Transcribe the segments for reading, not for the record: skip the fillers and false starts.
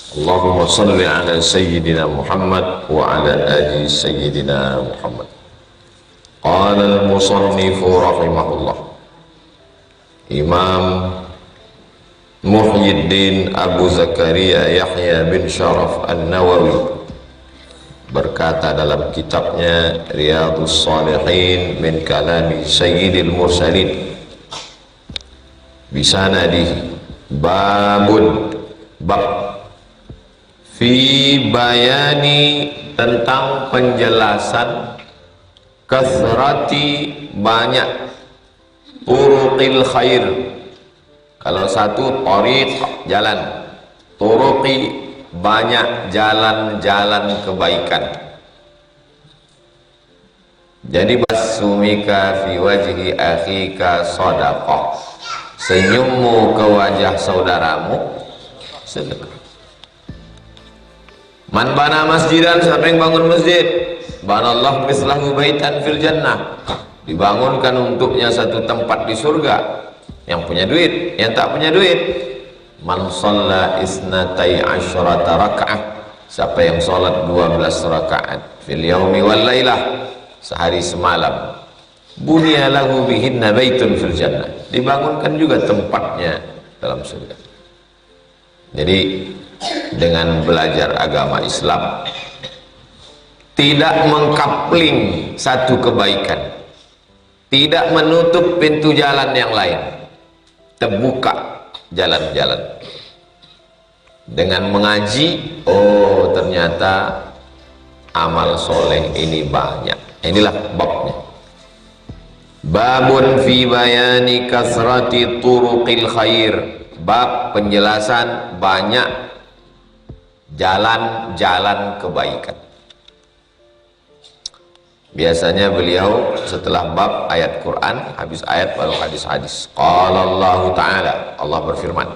Allahumma salli ala Sayyidina Muhammad wa ala ali Sayyidina Muhammad. Qala al-musannifu rahimahullah, Imam Muhyiddin Abu Zakaria Yahya bin Sharaf An-Nawawi berkata dalam kitabnya Riyadhus Shalihin min kalami Sayyidil Mursalin bisanadihi, babun bab fi bayani tentang penjelasan kasrati banyak turuqil khair. Kalau satu tariq jalan, turuqi banyak jalan-jalan kebaikan. Jadi basumika fi wajhi akhika sadaqah, senyummu ke wajah saudaramu sedekah. Man bana masjidan, siapa yang bangun masjid, banallahu mislahu baitan fil jannah, dibangunkan untuknya satu tempat di surga. Yang punya duit, yang tak punya duit. Man shalla isnatai asyrata raka'ah, siapa yang sholat 12 rakaat fil yaumi wal lailah, sehari semalam, bunya lahu bihinna baitun fil jannah, dibangunkan juga tempatnya dalam surga. Jadi dengan belajar agama Islam tidak mengkapling satu kebaikan, tidak menutup pintu jalan yang lain, terbuka jalan-jalan. Dengan mengaji, oh ternyata amal soleh ini banyak. Inilah babnya, babun fi bayani kasrati turuqil khair, bab penjelasan banyak jalan-jalan kebaikan. Biasanya beliau setelah bab ayat Quran, habis ayat baru hadis-hadis. Qala Allah Ta'ala, Allah berfirman,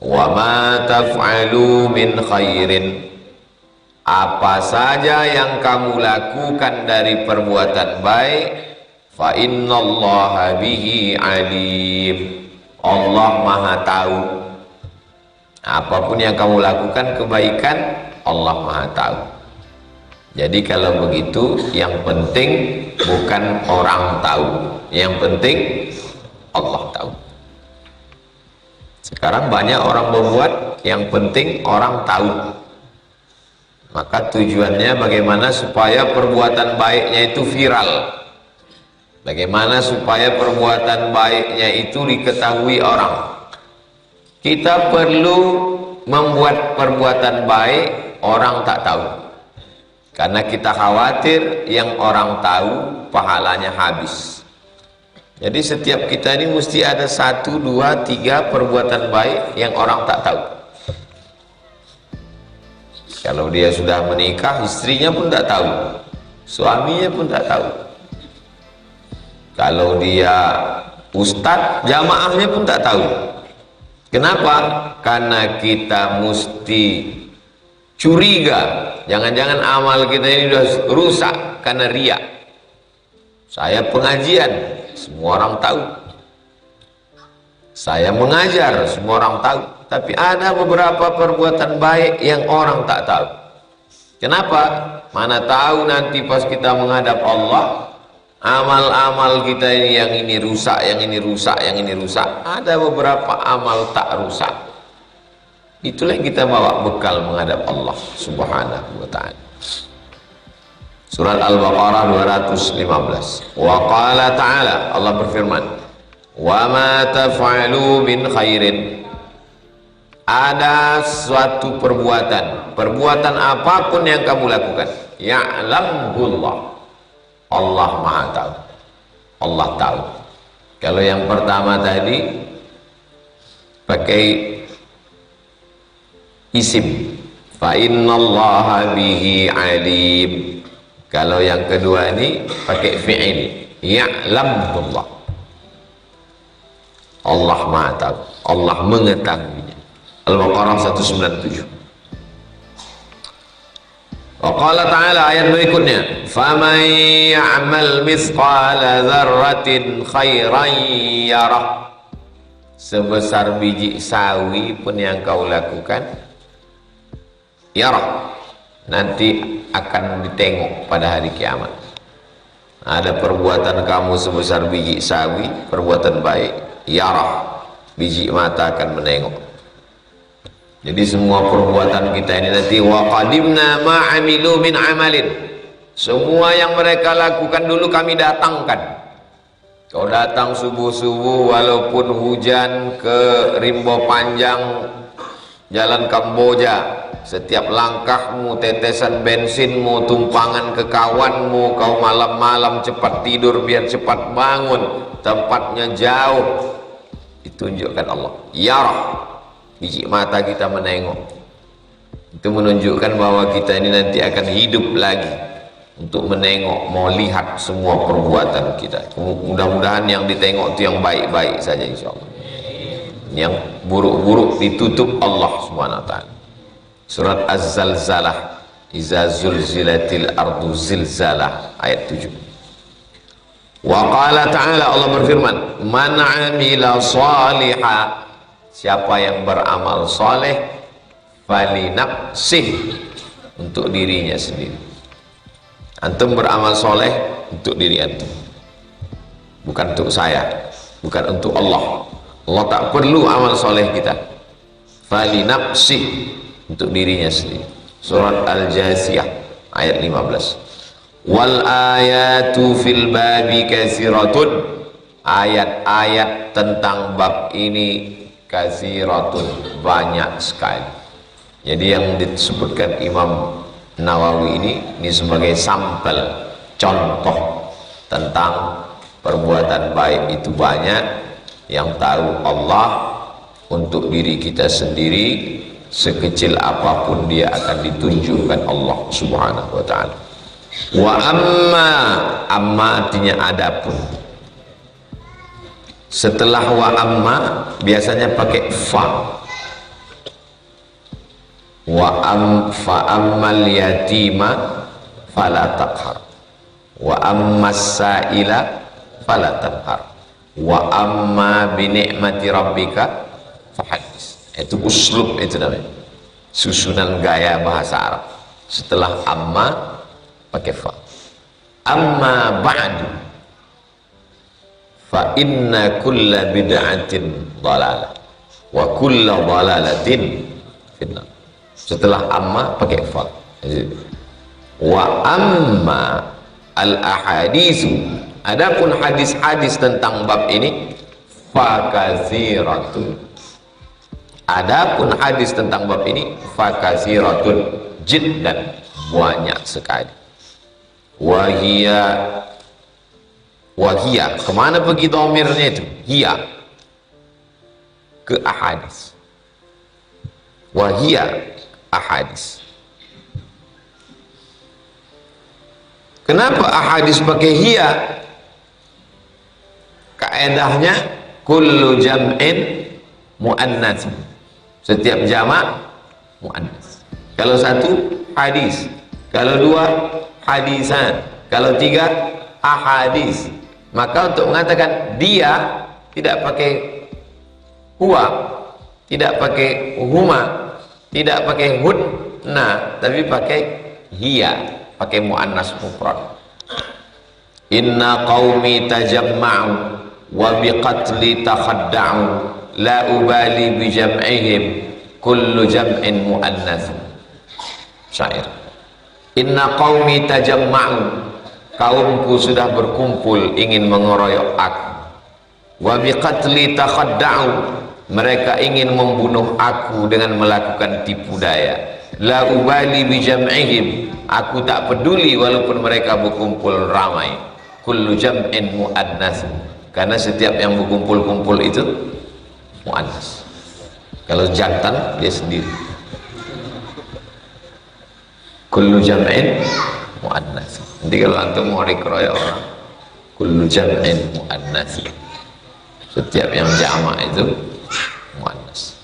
wa ma taf'alu min khairin, apa saja yang kamu lakukan dari perbuatan baik, fa innallaha bihi alim, Allah maha tahu. Apapun yang kamu lakukan kebaikan, Allah maha tahu. Jadi kalau begitu, yang penting bukan orang tahu, yang penting Allah tahu. Sekarang banyak orang membuat yang penting orang tahu. Maka tujuannya bagaimana supaya perbuatan baiknya itu viral, bagaimana supaya perbuatan baiknya itu diketahui orang. Kita perlu membuat perbuatan baik orang tak tahu, karena kita khawatir yang orang tahu pahalanya habis. Jadi setiap kita ini mesti ada 1, 2, 3 perbuatan baik yang orang tak tahu. Kalau dia sudah menikah, istrinya pun tak tahu, suaminya pun tak tahu. Kalau dia ustadz, jamaahnya pun tak tahu. Kenapa? Karena kita mesti curiga, jangan-jangan amal kita ini sudah rusak karena riya. Saya pengajian, semua orang tahu. Saya mengajar, semua orang tahu. Tapi ada beberapa perbuatan baik yang orang tak tahu. Kenapa? Mana tahu nanti pas kita menghadap Allah, amal-amal kita ini, yang ini rusak, yang ini rusak, yang ini rusak. Ada beberapa amal tak rusak. Itulah yang kita bawa bekal menghadap Allah Subhanahu wa ta'ala. Surat Al-Baqarah 215. Wa qala ta'ala, Allah berfirman, wa ma taf'alu min khairin, ada suatu perbuatan, perbuatan apapun yang kamu lakukan, ya'lamullah, Allah maha tahu, Allah tahu. Kalau yang pertama tadi pakai isim, fa innallaha bihi alim. Kalau yang kedua ini pakai fi'il, ya'lamullah, Allah maha tahu, Allah mengetahuinya. Al-Baqarah 197. Wa qala ta'ala, ayat berikutnya, faman ya'mal mithqala dzarratin khairan yarah, sebesar biji sawi pun yang kau lakukan, Yarah, nanti akan ditengok pada hari kiamat. Ada perbuatan kamu sebesar biji sawi, perbuatan baik, yarah, biji mata akan menengok. Jadi semua perbuatan kita ini nanti wa qadimna ma amilu min amalin, semua yang mereka lakukan dulu kami datangkan. Kau datang subuh-subuh walaupun hujan ke Rimbo Panjang Jalan Kamboja, setiap langkahmu tetesan bensinmu, tumpangan ke kawanmu, kau malam-malam cepat tidur biar cepat bangun, tempatnya jauh, ditunjukkan Allah. Yarah, biji mata kita menengok. Itu menunjukkan bahwa kita ini nanti akan hidup lagi untuk menengok, mau lihat semua perbuatan kita. Mudah-mudahan yang ditengok itu yang baik-baik saja, insya Allah. Yang buruk-buruk ditutup Allah Subhanahu wa ta'ala. Surat Az-Zalzalah, iza zulzilatil ardu zilzalah, ayat 7. Wa qala ta'ala, Allah berfirman, man amila salihah, siapa yang beramal saleh, falinafsih, untuk dirinya sendiri. Antum beramal soleh untuk diri antum, bukan untuk saya, bukan untuk Allah. Allah tak perlu amal soleh kita. Fali nafsi, untuk dirinya sendiri. Surat Al-Jasiyah ayat 15. Wal ayatu fil babi katsiratun, ayat-ayat tentang bab ini katsiratun, banyak sekali. Jadi yang disebutkan Imam Nawawi ini sebagai sampel, contoh tentang perbuatan baik itu banyak. Yang tahu Allah, untuk diri kita sendiri, sekecil apapun dia akan ditunjukkan Allah Subhanahu wa ta'ala. Wa amma artinya adapun. Setelah wa amma biasanya pakai fa. Fa ammal yatima fala taqhar wa ammas sa'ila fala tanhar wa amma bi ni'mati rabbika fahaddits. Itu uslub, itu namanya susunan gaya bahasa Arab. Setelah amma pakai fa. Amma ba'du fa inna kulla bid'atin dhalalah wa kulla dhalalatin finnar. Setelah amma pakai fa. Wa amma al ahaditsu, adapun hadis-hadis tentang bab ini, fakatsiratun. Adapun hadis tentang bab ini, fakatsiratun, jiddan, banyak sekali. Wahia, kemana pergi dhamirnya itu? Hiya, ke ahadis. Wahia ahadis. Kenapa ahadis pakai hiya? Kaedahnya kullu jam'in muannas, setiap jamak muannas. Kalau satu hadis, kalau dua hadisan, kalau tiga ahadis. Maka untuk mengatakan dia tidak pakai huwa, tidak pakai huma, tidak pakai hudna, tapi pakai hiya, pakai muannas mufrad. Inna qaumi tajamma'u wa biqatli takhadda'u la ubali bi jam'ihim kullu jam'in muannas. Syair. Inna qaumi tajamma'u, kaumku sudah berkumpul ingin mengeroyok aku. Wa biqatli takhadda'u, mereka ingin membunuh aku dengan melakukan tipu daya. La ubali bi jam'ihim, aku tak peduli walaupun mereka berkumpul ramai. Kullu jam'in muannas, karena setiap yang berkumpul-kumpul itu muannas. Kalau jantan dia sendiri. Kullu jam'in muannas. Nanti kalau antum mau dikeroyok orang, kullu jam'in muannas, setiap yang jamak itu muannas.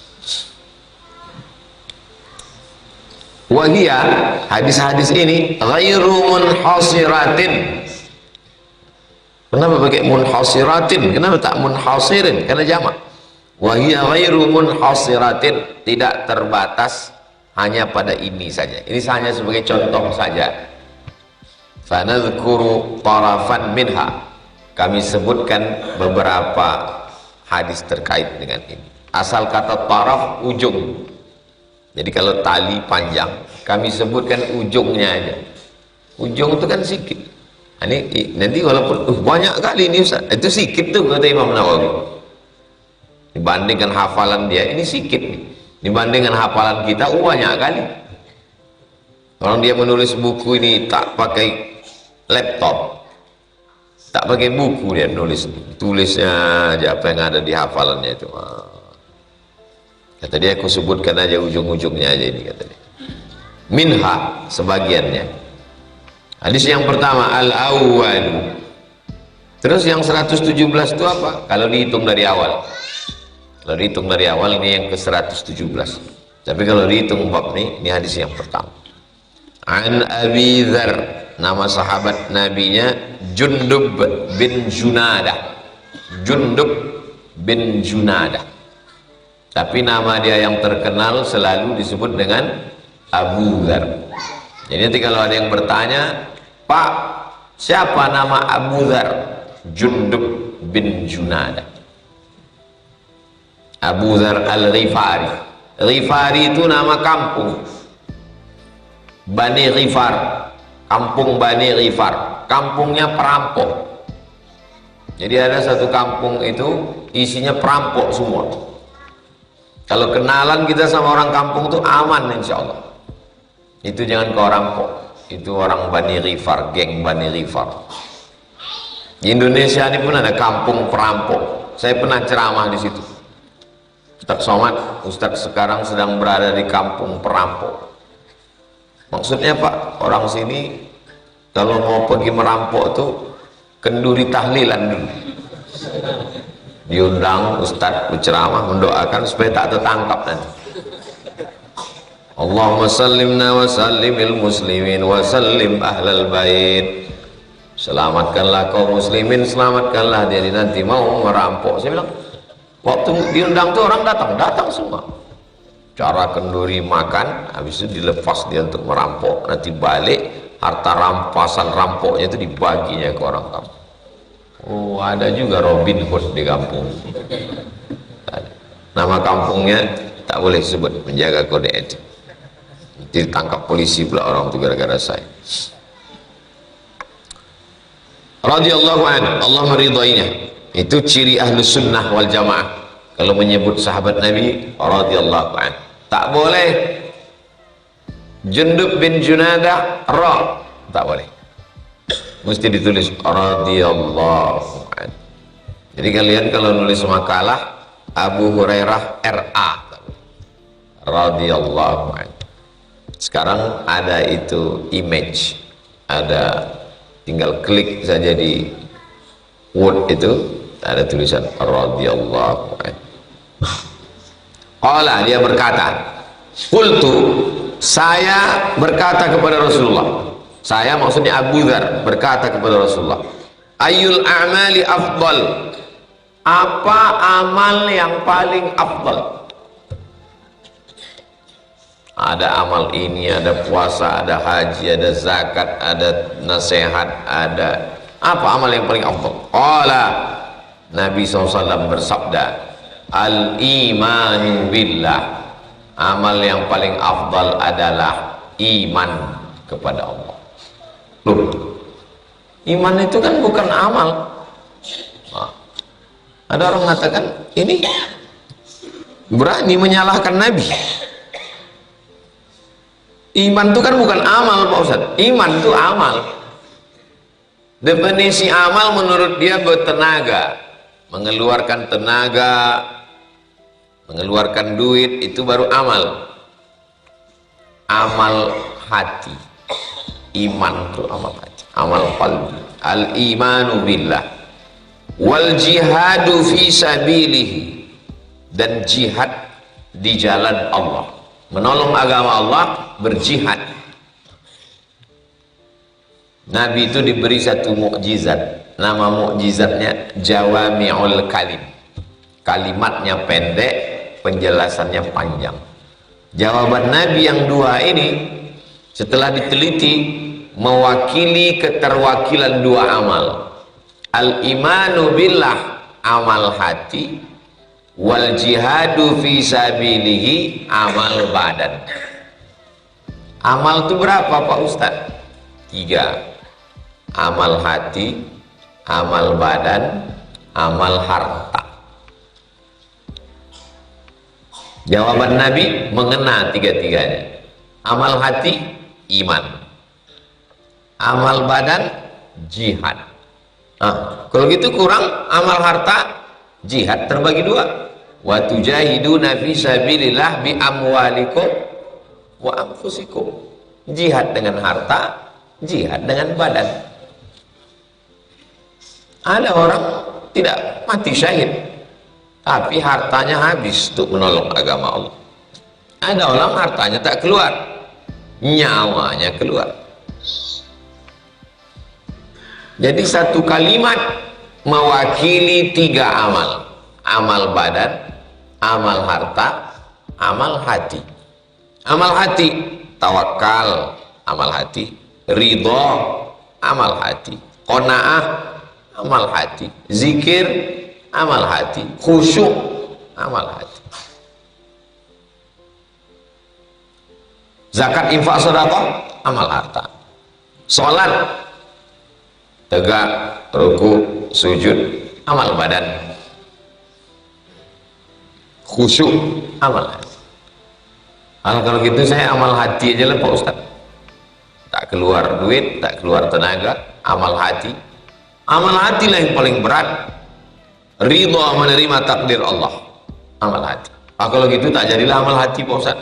Wahia, hadis-hadis ini ghairu munhasiratin. Kenapa pakai munhasiratin? Kenapa tak munhasirin? Karena jamak. Wahia ghairu munhasiratin, tidak terbatas hanya pada ini saja. Ini hanya sebagai contoh saja. Fanadhkuru tarafan minha, kami sebutkan beberapa hadis terkait dengan ini. Asal kata taraf ujung, jadi kalau tali panjang kami sebutkan ujungnya aja. Ujung itu kan sikit. Ini nanti walaupun banyak kali ini Ustaz, itu sikit tuh kata Imam Nawawi. Dibandingkan hafalan dia ini sikit nih. Dibandingkan hafalan kita banyak kali. Orang dia menulis buku ini tak pakai laptop, tak pakai buku, dia nulis, tulisnya aja apa yang ada di hafalannya itu. Kata dia, aku sebutkan aja ujung-ujungnya aja ini, kata dia. Minha, sebagiannya. Hadis yang pertama, al-awwal. Terus yang 117 itu apa? Kalau dihitung dari awal. Kalau dihitung dari awal ini yang ke 117. Tapi kalau dihitung bab ini hadis yang pertama. An Abi Dzar, nama sahabat nabinya Jundub bin Junadah. Jundub bin Junadah. Tapi nama dia yang terkenal selalu disebut dengan Abu Dzar. Jadi nanti kalau ada yang bertanya, Pak, siapa nama Abu Dzar? Jundub bin Junadah. Abu Dzar al-Ghifari. Ghifari itu nama kampung. Bani Ghifar, kampung Bani Ghifar, kampungnya perampok. Jadi ada satu kampung itu isinya perampok semua. Kalau kenalan kita sama orang kampung itu aman insya Allah. Itu jangan ke orang pok, itu orang Bani Ghifar, geng Bani Ghifar. Di Indonesia ini pun ada kampung perampok. Saya pernah ceramah di situ. Ustaz Somad, Ustaz sekarang sedang berada di kampung perampok. Maksudnya Pak, orang sini kalau mau pergi merampok tuh kenduri tahlilan dulu. Diundang Ustaz berceramah mendoakan supaya tak tertangkap nanti. Allahumma sallimna wa sallimil muslimin wa sallim ahlal bait. Selamatkanlah kaum muslimin, selamatkanlah dia nanti mau merampok. Saya bilang, waktu diundang tuh orang datang semua. Cara kenduri makan, habis itu dilepas dia untuk merampok. Nanti balik, harta rampasan rampoknya itu dibaginya ke orang kampung. Oh, ada juga Robin Hood di kampung. Nama kampungnya tak boleh sebut, menjaga kode etik. Ditangkap polisi pula orang itu gara-gara saya. Radhiyallahu anhu, Allah meridainya. Itu ciri ahlu sunnah wal jamaah. Kalau menyebut sahabat Nabi radhiyallahu anhu, tak boleh Jundub bin Junadah ra, tak boleh. Mesti ditulis radhiyallahu anhu. Jadi kalian kalau nulis makalah Abu Hurairah RA, radhiyallahu anhu. Sekarang ada itu image, ada, tinggal klik saja di Word itu ada tulisan radhiyallahu anhu. Qala, dia berkata, qultu, saya berkata kepada Rasulullah. Saya maksudnya Abu Dzar berkata kepada Rasulullah, ayyul a'mali afdal? Apa amal yang paling afdal? Ada amal ini, ada puasa, ada haji, ada zakat, ada nasihat, ada apa amal yang paling afdal? Qala, Nabi SAW bersabda, al-imanu billah. Amal yang paling afdal adalah iman kepada Allah. Loh, iman itu kan bukan amal. Nah, ada orang mengatakan ini berani menyalahkan Nabi. Iman itu kan bukan amal Pak Ustaz. Iman itu amal. Definisi amal menurut dia bertenaga, mengeluarkan tenaga, mengeluarkan duit, itu baru amal. Amal hati. Iman itu amal hati, amal qalbi. Al-imanu billah wal jihadu fi sabilihi, dan jihad di jalan Allah, menolong agama Allah, berjihad. Nabi itu diberi satu mukjizat, nama mukjizatnya jawami'ul kalim. Kalimatnya pendek, penjelasannya panjang. Jawaban Nabi yang dua ini setelah diteliti mewakili keterwakilan dua amal. Al-imanu billah, amal hati, wal jihadu fi sabilihi, amal badan. Amal itu berapa Pak Ustadz? 3. Amal hati, amal badan, amal harta. Jawaban Nabi mengena tiga-tiganya. Amal hati, iman. Amal badan, jihad. Nah, kalau gitu kurang amal harta, jihad terbagi 2. Wa tujahiduna fi sabilillah bi amwalikum wa anfusikum. Jihad dengan harta, jihad dengan badan. Ada orang tidak mati syahid, tapi hartanya habis untuk menolong agama Allah. Ada orang hartanya tak keluar, nyawanya keluar. Jadi satu kalimat mewakili 3 amal. Amal badan, amal harta, amal hati. Amal hati, tawakal, amal hati. Ridho, amal hati. Qanaah, amal hati. Zikir, amal hati. Khusyuk, amal hati. Zakat, infak, sedekah, amal harta. Salat, tegak, ruku, sujud, amal badan. Khusyuk, amal hati. Kalau gitu saya amal hati aja lah Pak Ustaz. Tak keluar duit, tak keluar tenaga, amal hati. Amal hati lah yang paling berat. Ridho menerima takdir Allah, amal hati. Kalau gitu tak jadilah amal hati Pak Ustaz.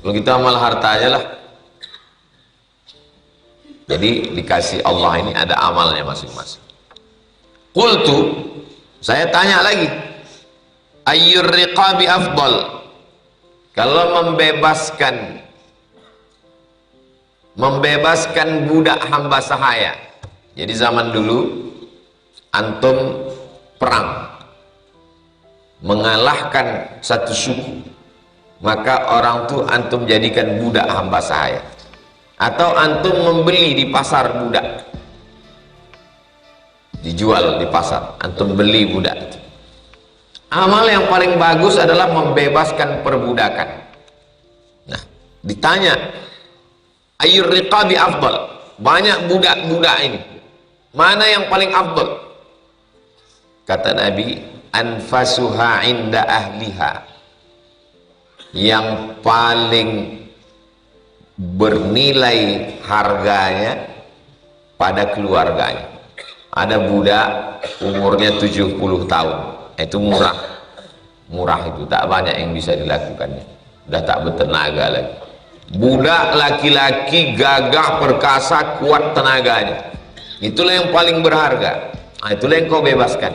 Kalau gitu amal harta aja lah. Jadi dikasih Allah ini ada amalnya masing-masing. Qultu, saya tanya lagi, ayyur riqabi afdal? Kalau membebaskan budak hamba sahaya. Jadi zaman dulu antum perang mengalahkan satu suku, maka orang tuh antum jadikan budak hamba sahaya. Atau antum membeli di pasar budak, dijual di pasar, antum beli budak itu. Amal yang paling bagus adalah membebaskan perbudakan. Nah, ditanya ayyur riqabi afdal, banyak budak-budak ini, mana yang paling afdal? Kata Nabi, anfasuha inda ahliha, yang paling bernilai harganya pada keluarganya. Ada budak umurnya 70 tahun, itu murah itu, tak banyak yang bisa dilakukannya, udah tak bertenaga lagi. Budak laki-laki gagah perkasa, kuat tenaganya, itulah yang paling berharga. Nah, itulah yang kau bebaskan.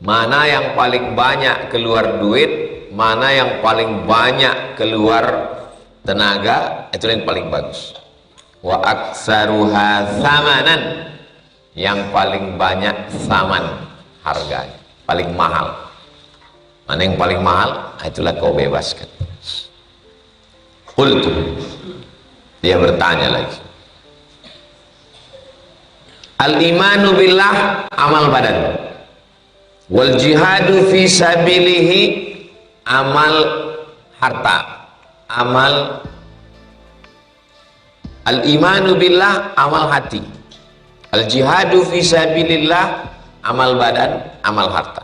Mana yang paling banyak keluar duit, mana yang paling banyak keluar tenaga, itu yang paling bagus. Wa aktsaruha thamanan, yang paling banyak saman harganya, paling mahal. Mana yang paling mahal, itulah kau bebaskan. Qultu, dia bertanya lagi, al-imanu billah, amal badan, wal jihadu fi sabilihi, amal harta. Amal al-imanu billah, amal hati. Al-jihadu fi sabilillah, amal badan, amal harta.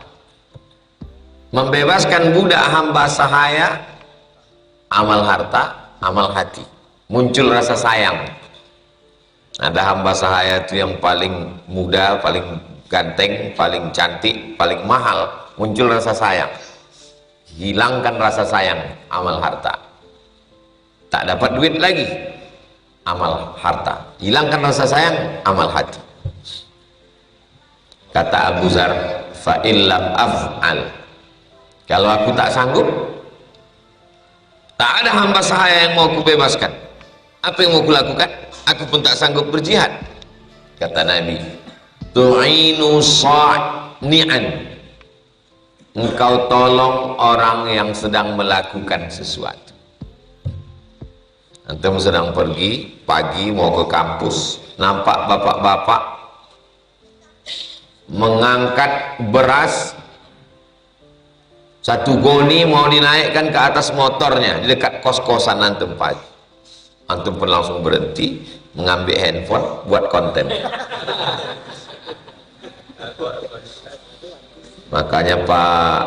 Membebaskan budak hamba sahaya, amal harta, amal hati. Muncul rasa sayang. Ada hamba sahaya itu yang paling muda, paling ganteng, paling cantik, paling mahal, muncul rasa sayang. Hilangkan rasa sayang, amal harta. Tak dapat duit lagi, amal harta. Hilangkan rasa sayang, amal hati. Kata Abu Dzar, fa illam af'al, kalau aku tak sanggup, tak ada hamba sahaya yang mau aku bebaskan, apa yang mau aku lakukan? Aku pun tak sanggup berjihad. Kata Nabi, tu'inu sa'ni'an, engkau tolong orang yang sedang melakukan sesuatu. Antum sedang pergi pagi mau ke kampus, nampak bapak-bapak mengangkat beras satu goni mau dinaikkan ke atas motornya di dekat kos-kosan antum pagi. Antum pun langsung berhenti mengambil handphone buat konten. Makanya Pak,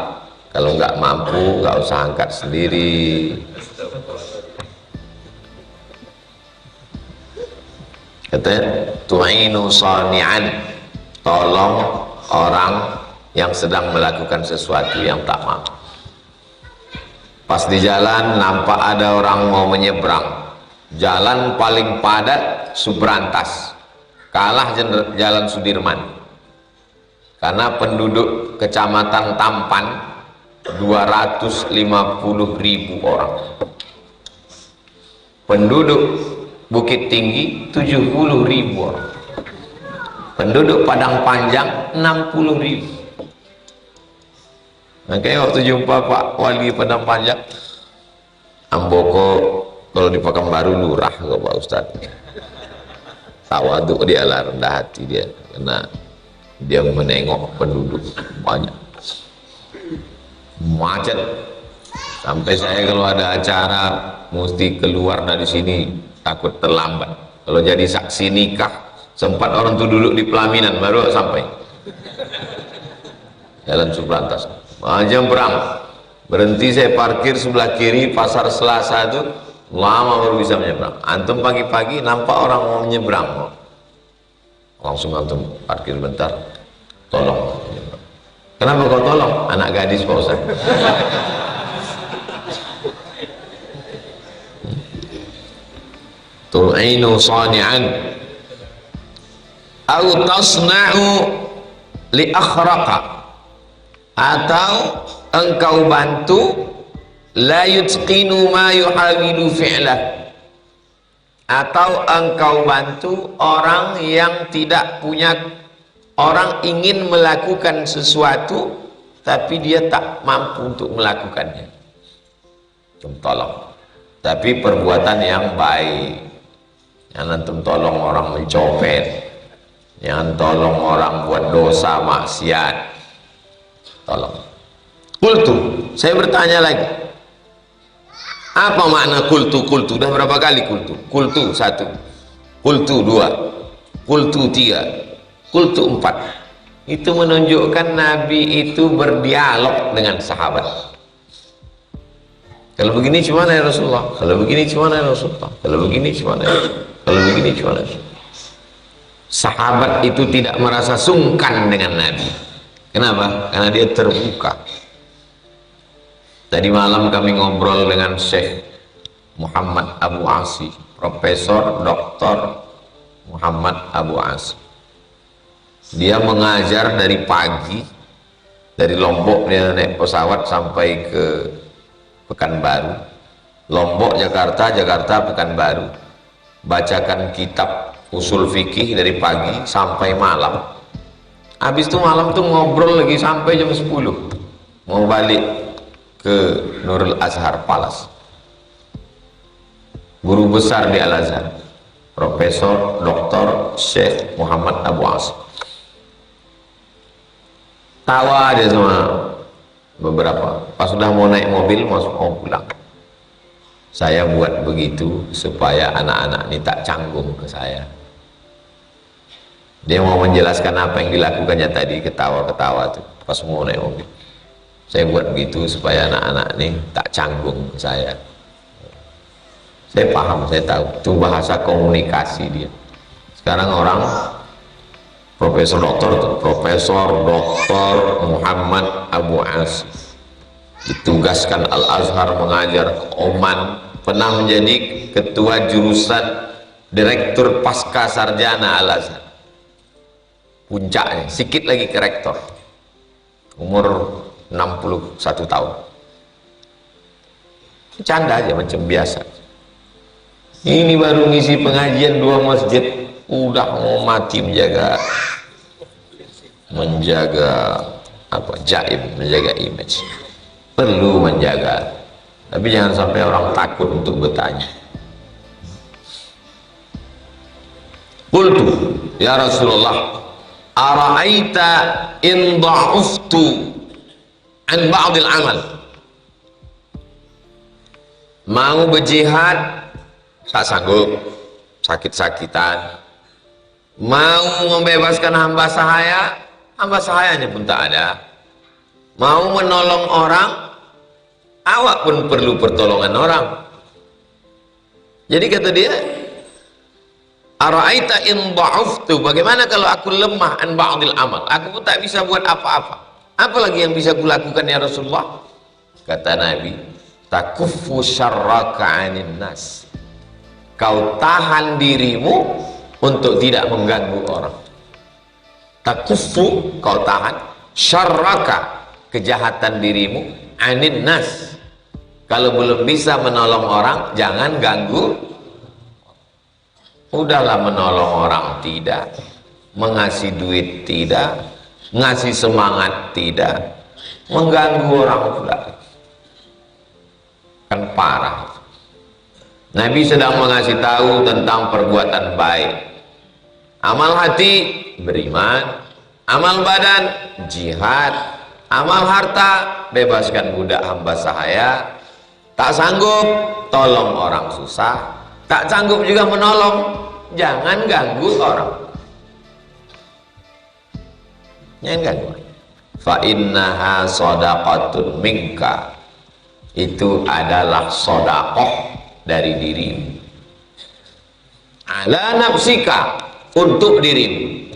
kalau nggak mampu nggak usah angkat sendiri. Katanya tu'inu sani'an, tolong orang yang sedang melakukan sesuatu yang tak mampu. Pas di jalan nampak ada orang mau menyeberang, jalan paling padat Subrantas, kalah jalan Sudirman. Karena penduduk kecamatan Tampan 250.000 orang, penduduk Bukit Tinggi 70.000 orang, penduduk Padang Panjang 60.000. Makanya waktu jumpa Pak Wali Padang Panjang, Amboko kalau di Pekanbaru lurah ke Pak Ustadz, tawaduk dia lah, rendah hati dia, karena dia menengok penduduk banyak, macet, sampai saya kalau ada acara mesti keluar dari sini takut terlambat. Kalau jadi saksi nikah sempat orang tuh duduk di pelaminan baru sampai jalan Subrantas. Nyebrang, berhenti saya parkir sebelah kiri pasar Selasa itu, lama baru bisa menyeberang. Antum pagi-pagi nampak orang mau menyeberang, langsung antum parkir bentar, tolong. Kenapa kau tolong? Anak gadis Pak Ustaz. Tu'inu sani'an au tasna'u li akhraqa, atau engkau bantu la yutqinu ma yuhawilu fi'lah, atau engkau bantu orang yang tidak punya, orang ingin melakukan sesuatu tapi dia tak mampu untuk melakukannya, tolong. Tapi perbuatan yang baik, jangan antum tolong orang mencopet, jangan tolong orang buat dosa maksiat, tolong. Kultu, saya bertanya lagi, apa makna kultu? Kultu dah berapa kali kultu? Kultu 1, kultu 2, kultu 3, kultu 4. Itu menunjukkan Nabi itu berdialog dengan sahabat. Kalau begini cuma ya Rasulullah, kalau begini cuma ya Rasulullah, kalau begini cuma ya Rasulullah, kalau begini cuma ya Rasulullah. Sahabat itu tidak merasa sungkan dengan Nabi. Kenapa? Karena dia terbuka. Tadi malam kami ngobrol dengan Syekh Muhammad Abu Asi, Profesor Dr. Muhammad Abu Asi. Dia mengajar dari pagi, dari Lombok dia naik pesawat sampai ke Pekanbaru, Lombok, Jakarta, Jakarta, Pekanbaru, bacakan kitab usul fikih dari pagi sampai malam. Habis itu malam tuh ngobrol lagi sampai jam 10, mau balik ke Nurul Azhar Palace. Guru besar di Al Azhar, Profesor Dr. Syekh Muhammad Abu As. Tawa dia sama beberapa, pas sudah mau naik mobil mau pulang. Saya buat begitu supaya anak-anak ini tak canggung ke saya. Dia mau menjelaskan apa yang dilakukannya tadi, ketawa-ketawa tuh pas mau naik mobil. Saya buat begitu supaya anak-anak ini tak canggung ke saya. Saya paham, saya tahu itu bahasa komunikasi dia. Sekarang orang Profesor Doktor tuh, Profesor Doktor Muhammad Abu As, ditugaskan Al Azhar mengajar Oman, pernah menjadi ketua jurusan Direktur Pasca Sarjana Al Azhar. Puncaknya, sikit lagi ke rektor, umur 61 tahun. Canda aja macam biasa. Ini baru ngisi pengajian 2 masjid, udah mau mati menjaga apa jaim, menjaga image. Perlu menjaga, tapi jangan sampai orang takut untuk bertanya. Qultu ya Rasulullah, ara'aita in dha'uftu an ba'dil amal. Mau berjihad tak sanggup, sakit-sakitan. Mau membebaskan hamba sahayanya pun tak ada. Mau menolong orang, awak pun perlu pertolongan orang. Jadi kata dia, ara'aita in dha'uftu, bagaimana kalau aku lemah an ba'dil amal, aku pun tak bisa buat apa-apa, apalagi yang bisa kulakukan ya Rasulullah? Kata Nabi, takuffu syarraka 'anin nas, kau tahan dirimu untuk tidak mengganggu orang. Takuffu, kau tahan, syarraka, kejahatan dirimu, 'anin nas, kalau belum bisa menolong orang jangan ganggu. Udahlah, menolong orang tidak, mengasih duit tidak, ngasih semangat tidak, mengganggu orang pula, kan parah. Nabi sedang mengasih tahu tentang perbuatan baik. Amal hati beriman, amal badan jihad, amal harta bebaskan budak hamba sahaya. Tak sanggup tolong orang susah, tak sanggup juga menolong, jangan ganggu orang. Jangan ganggu. Fa innaha shadaqatun minka, itu adalah sedekah dari dirimu. Ala nafsika, untuk dirimu.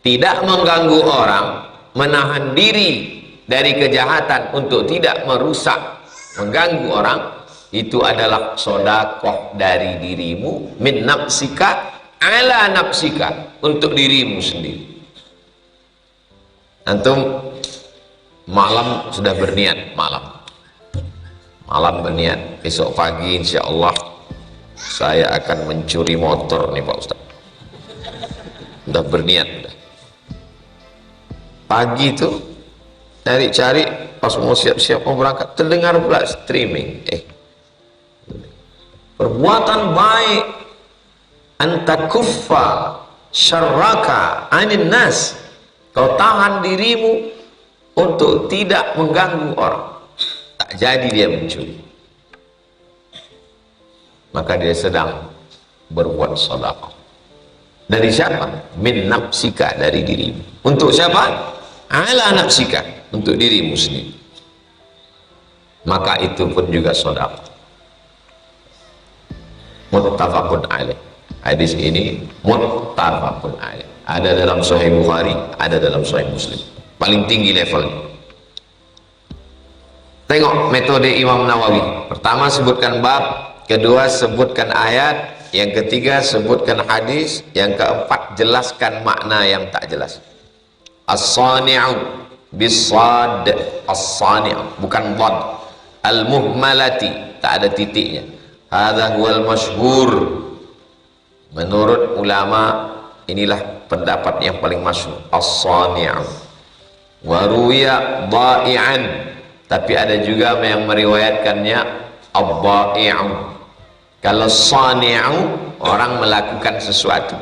Tidak mengganggu orang, menahan diri dari kejahatan untuk tidak merusak, mengganggu orang, itu adalah sedekah dari dirimu, min nafsika ala nafsika, untuk dirimu sendiri. Antum malam sudah berniat, malam berniat, besok pagi insya Allah saya akan mencuri motor nih Pak Ustaz. Udah berniat, udah. Pagi itu cari-cari, pas mau siap-siap mau berangkat, terdengar pula streaming. Perbuatan baik, antakuffa syarraka 'anin nas, kau tahan dirimu untuk tidak mengganggu orang. Tak jadi dia mencuri, maka dia sedang berbuat sedekah. Dari siapa? Min nafsika, dari dirimu. Untuk siapa? Ala nafsika, untuk dirimu sendiri. Maka itu pun juga sedekah. Muttafaqun alaih. Hadis ini muttafaqun alaih. Ada dalam Sahih Bukhari, ada dalam Sahih Muslim. Paling tinggi levelnya. Tengok metode Imam Nawawi. Pertama sebutkan bab, kedua sebutkan ayat, yang ketiga sebutkan hadis, yang keempat jelaskan makna yang tak jelas. As-sani'u bis-sad, as-sani'u bukan dhad, al-muhmalati, tak ada titiknya. Hadza huwal masyhur. Menurut ulama, inilah pendapat yang paling masyhur, as-sani'u. Wa ruwiya dha'i'an, tapi ada juga yang meriwayatkannya ad-dha'i'u. Kalau sani'u, orang melakukan sesuatu.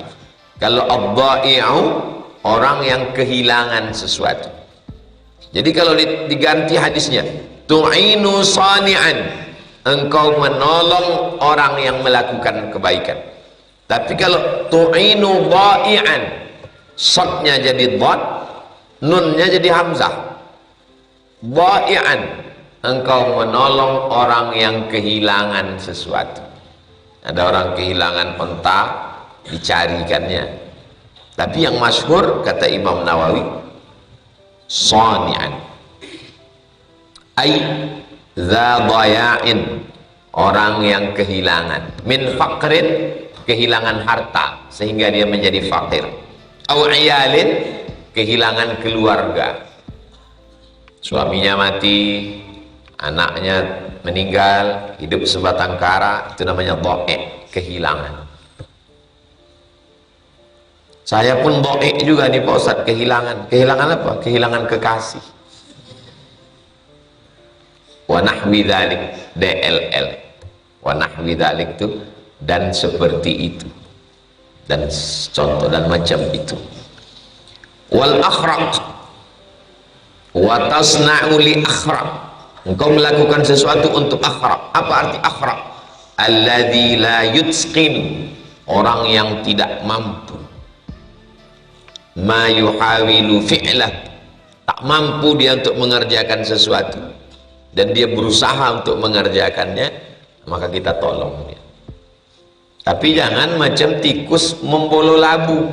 Kalau ad-dha'i'u, orang yang kehilangan sesuatu. Jadi kalau diganti hadisnya, tu'inu sani'an, engkau menolong orang yang melakukan kebaikan. Tapi kalau tu'inu dha'i'an, shadnya jadi dhad, nunnya jadi hamzah. Dha'i'an, engkau menolong orang yang kehilangan sesuatu. Ada orang kehilangan unta, dicarikannya. Tapi yang masyhur kata Imam Nawawi, sani'an ay dza dhaya'in, orang yang kehilangan, min faqrin, kehilangan harta sehingga dia menjadi fakir, au iyalin, kehilangan keluarga, suaminya mati, anaknya meninggal, hidup sebatang kara, itu namanya dha'i', kehilangan. Saya pun dhaif juga nih Pak Ustadz, kehilangan apa? Kehilangan kekasih. Wa nahwi dzalik, DLL. Wa nahwi dzalik itu dan seperti itu. Dan contoh dan macam itu. Wal akhraq wa tasna'u li akhraq. Engkau melakukan sesuatu untuk akhraq. Apa arti akhraq? Alladzi la yutsqin, orang yang tidak mampu. Ma yuhawilu fi'lah, tak mampu dia untuk mengerjakan sesuatu dan dia berusaha untuk mengerjakannya, maka kita tolong dia. Tapi jangan macam tikus membolo labu.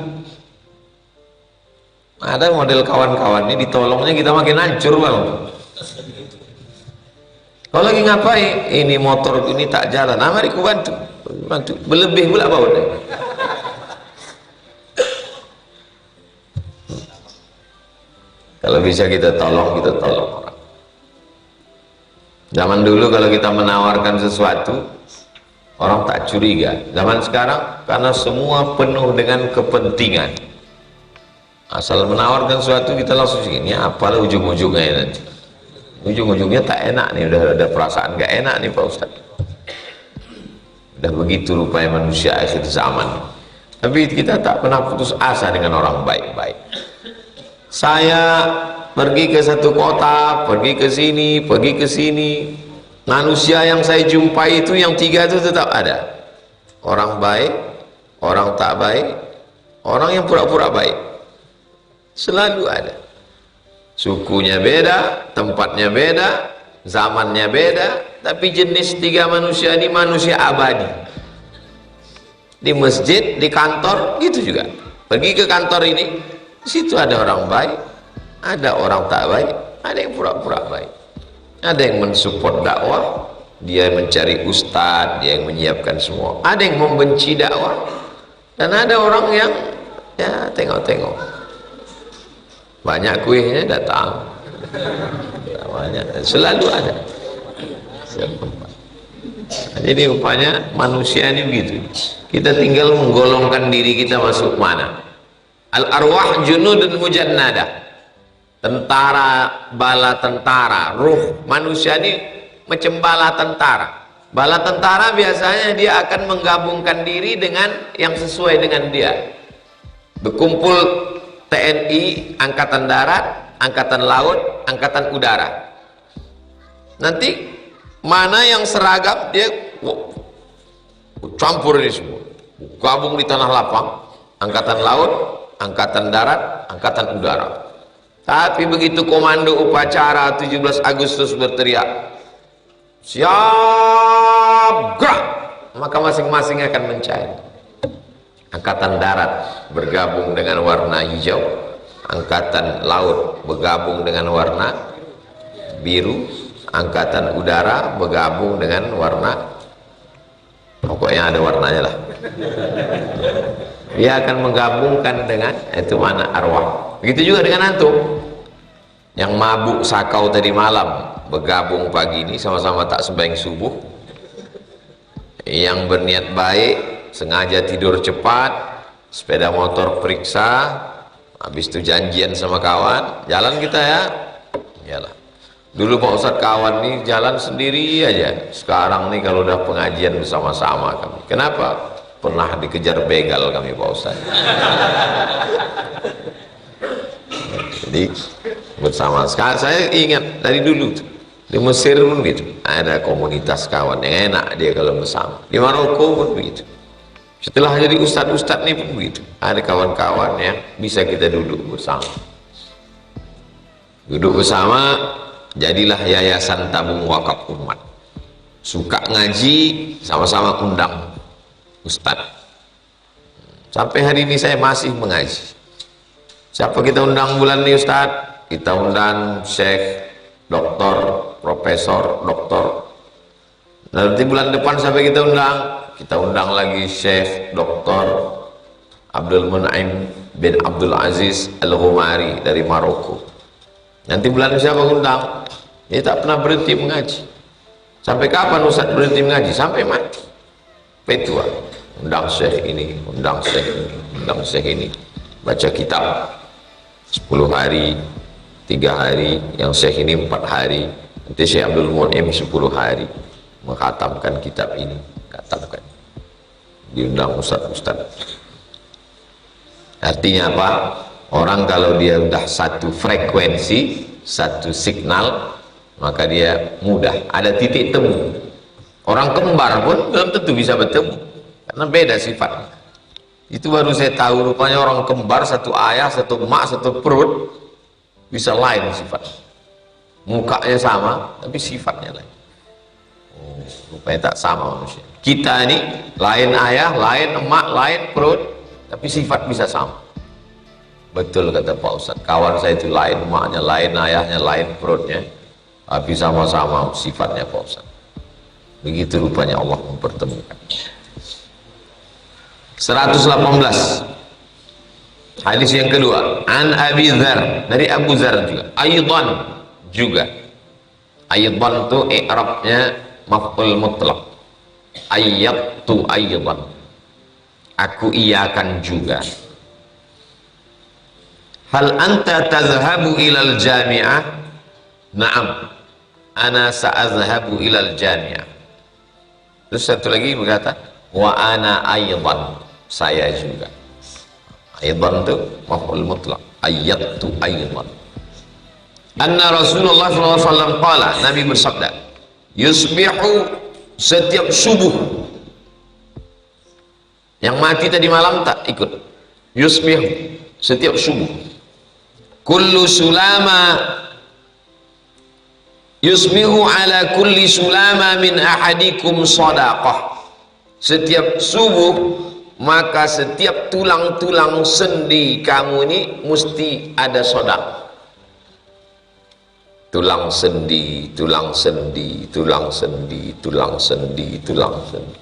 Ada model kawan-kawan ini ditolongnya kita makin hancur bang. Kalau lagi ngapain? Ini motor ini tak jalan. Nah, mari ku bantu. Berlebih pula baunya. Kalau bisa kita tolong orang. Zaman dulu kalau kita menawarkan sesuatu, orang tak curiga. Zaman sekarang karena semua penuh dengan kepentingan. Asal menawarkan sesuatu kita langsung segini, apalah ujung-ujungnya nanti. Ujung-ujungnya tak enak nih, udah ada perasaan gak enak nih Pak Ustaz. Udah begitu rupanya manusia akhir zaman. Tapi kita tak pernah putus asa dengan orang baik-baik. Saya pergi ke satu kota, pergi ke sini. Manusia yang saya jumpai itu yang tiga itu tetap ada. Orang baik, orang tak baik, orang yang pura-pura baik. Selalu ada. Sukunya beda, tempatnya beda, zamannya beda, tapi jenis tiga manusia ini manusia abadi. Di masjid, di kantor, gitu juga. Pergi ke kantor ini, di situ ada orang baik, ada orang tak baik, ada yang pura-pura baik. Ada yang mensupport dakwah, dia mencari ustadz, dia yang menyiapkan semua. Ada yang membenci dakwah, dan ada orang yang ya tengok-tengok. Banyak kuihnya datang, banyak, selalu ada. Jadi rupanya manusia ini begitu. Kita tinggal menggolongkan diri kita masuk mana. Al arwah junudun mujannada, tentara, bala tentara. Ruh manusia ini macam bala tentara. Bala tentara biasanya dia akan menggabungkan diri dengan yang sesuai dengan dia. Berkumpul TNI, Angkatan Darat, Angkatan Laut, Angkatan Udara. Nanti mana yang seragam dia campur ini semua, gabung di tanah lapang. Angkatan Laut, Angkatan Darat, Angkatan Udara. Tapi begitu komando upacara 17 Agustus berteriak, siap gerak, maka masing-masing akan mencair. Angkatan Darat bergabung dengan warna hijau, Angkatan Laut bergabung dengan warna biru, Angkatan Udara bergabung dengan warna, pokoknya ada warnanya lah. Dia akan menggabungkan dengan itu mana arwah. Begitu juga dengan antum yang mabuk sakau tadi malam, bergabung pagi ini sama-sama tak sembahyang subuh. Yang berniat baik sengaja tidur cepat, sepeda motor periksa, habis itu janjian sama kawan, jalan kita ya. Yalah. Dulu Pak Ustadz kawan nih jalan sendiri aja. Sekarang nih kalau udah pengajian bersama-sama kami. Kenapa? Pernah dikejar begal kami Pak Ustadz. Jadi bersama. Sekarang saya ingat dari dulu tuh, di Mesir pun gitu. Ada komunitas kawan yang enak dia kalau bersama. Di Maroko pun begitu. Setelah jadi ustadz-ustadz nih pun begitu. Ada kawan-kawan yang bisa kita duduk bersama. Duduk bersama, jadilah yayasan tabung wakaf umat. Suka ngaji, sama-sama undang ustadz. Sampai hari ini saya masih mengaji. Siapa kita undang bulan ini ustadz? Kita undang syekh, doktor, profesor, doktor. Nanti bulan depan sampai kita undang lagi Syekh Dr. Abdul Mun'im bin Abdul Aziz Al-Ghumari dari Maroko. Nanti bulan siapa undang? Dia tak pernah berhenti mengaji. Sampai kapan Ustaz berhenti mengaji? Sampai mati. Petua. Undang Syekh ini, undang Syekh ini, undang Syekh ini. baca kitab 10 hari, 3 hari, yang Syekh ini 4 hari, nanti Syekh Abdul Mun'im 10 hari mengkhatamkan kitab ini, khatamkan, diundang ustaz-ustaz. Artinya apa? Orang kalau dia udah satu frekuensi, satu signal, maka dia mudah, ada titik temu. Orang kembar pun belum tentu bisa bertemu, karena beda sifatnya. Itu baru saya tahu, rupanya orang kembar, satu ayah, satu emak, satu perut, bisa lain sifatnya. Mukanya sama, tapi sifatnya lain. Rupanya tak sama manusia. Kita ini lain ayah, lain emak, lain perut, tapi sifat bisa sama. Betul kata Pak Ustadz, kawan saya itu lain emaknya, lain ayahnya, lain perutnya, tapi sama-sama sifatnya Pak Ustadz. Begitu rupanya Allah mempertemukan. 118 hadis yang kedua, an Abi Dzar, dari Abu Dzar juga, Aidan juga. Aidan itu i'rabnya maf'ul mutlaq, ayyatu aidan, aku iyakan juga. Hal anta tazhabu ilal jami'ah? Na'am, ana sa'azhabu ilal jami'ah. Terus satu lagi berkata, wa ana aydan, saya juga. Aydan itu maf'ul mutlaq, ayyatu aydan. Anna Rasulullah SAW qala, Nabi bersabda, yusbihu, setiap subuh. Yang mati tadi malam tak ikut. Yusbihu, setiap subuh. Kullu sulama, yusbihu ala kulli sulama min ahadikum sadaqah. Setiap subuh, maka setiap tulang-tulang sendi kamu ini mesti ada sedekah. Tulang sendi, tulang sendi, tulang sendi, tulang sendi, tulang sendi.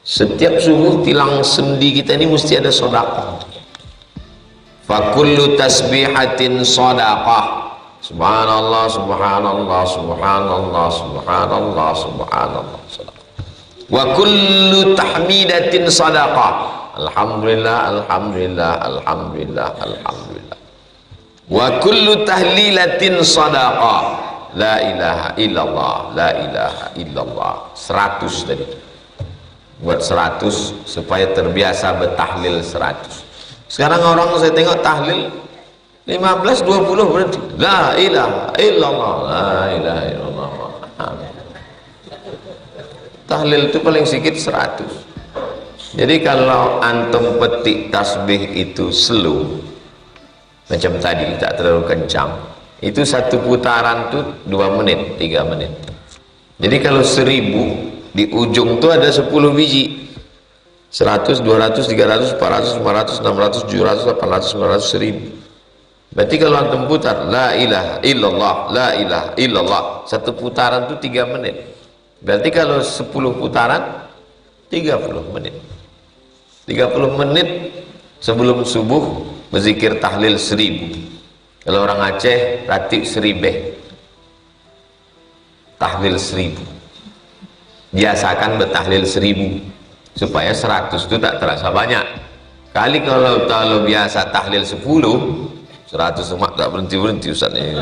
Setiap subuh tulang sendi kita ini mesti ada sedekah. Fa kullu tasbihatin sadaqah. Subhanallah, subhanallah, subhanallah, subhanallah, subhanallah. Wa kullu tahmidatin sadaqah. Alhamdulillah, alhamdulillah, alhamdulillah, alhamdulillah. Wa kullu tahlilatin sadaqah. La ilaha illallah, la ilaha illallah. 100 tadi. Buat 100 supaya terbiasa bertahlil 100. Sekarang orang saya tengok tahlil 15, 20 berarti la ilaha illallah, la ilaha illallah. Tahlil itu paling sedikit 100. Jadi kalau antum petik tasbih itu slow, macam tadi tak terlalu kencang, itu satu putaran tuh 2 menit, 3 menit. Jadi kalau 1000 di ujung tuh ada 10 biji, 100, 200, 300, 400, 500, 600, 700, 800, 900, 1000. Berarti kalau antum putar la ilaha illallah, la ilaha illallah, satu putaran itu 3 menit. Berarti kalau 10 putaran 30 menit. 30 menit sebelum subuh berzikir tahlil 1000. Kalau orang Aceh ratib 1000. Tahlil 1000. Biasakan bertahlil 1000 supaya 100 itu tak terasa banyak. Kali kalau biasa tahlil 10, 100 emak tak berhenti-berhenti Ustaz ini.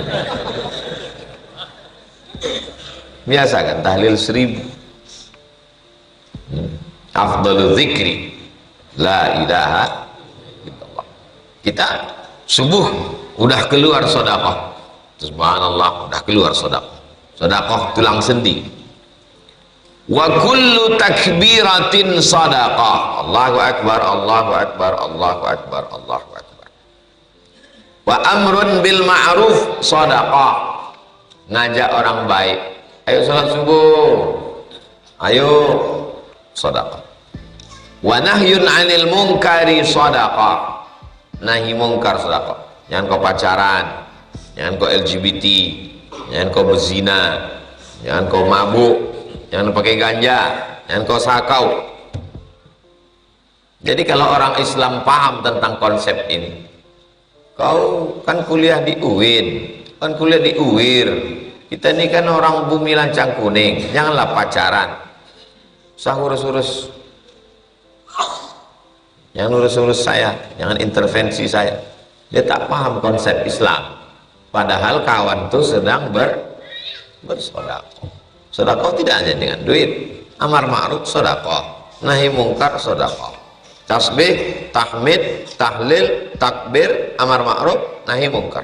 Biasa kan tahlil 1000. Afdhalu dzikri la ilaha illallah. Kita subuh udah keluar sedekah. Subhanallah, udah keluar sedekah. Sedekah tulang sendi. Wa kullu takbiratin sadaqah. Allahu akbar, Allahu akbar, Allahu akbar, Allahu akbar. Wa amrun bil ma'ruf sadaqah. Ngajak orang baik, ayo salat subuh, ayo sedekah. Wa nahyun 'anil munkari sadaqah. Nahi mungkar sedekah. Jangan kau pacaran, jangan kau LGBT, jangan kau berzina, jangan kau mabuk, jangan pakai ganja, jangan kau sakau. Jadi kalau orang Islam paham tentang konsep ini, kau kan kuliah di UIN, kan kuliah di UIR, kita ini kan orang bumi lancang kuning, janganlah pacaran, usah urus-urus Jangan urus-urus saya, jangan intervensi saya. Dia tak paham konsep Islam. Padahal kawan tuh sedang bersedekah. Sedekah tidak hanya dengan duit. Amar ma'ruf sedekah, nahi mungkar sedekah. Tasbih, tahmid, tahlil, takbir, amar ma'ruf, nahi mungkar.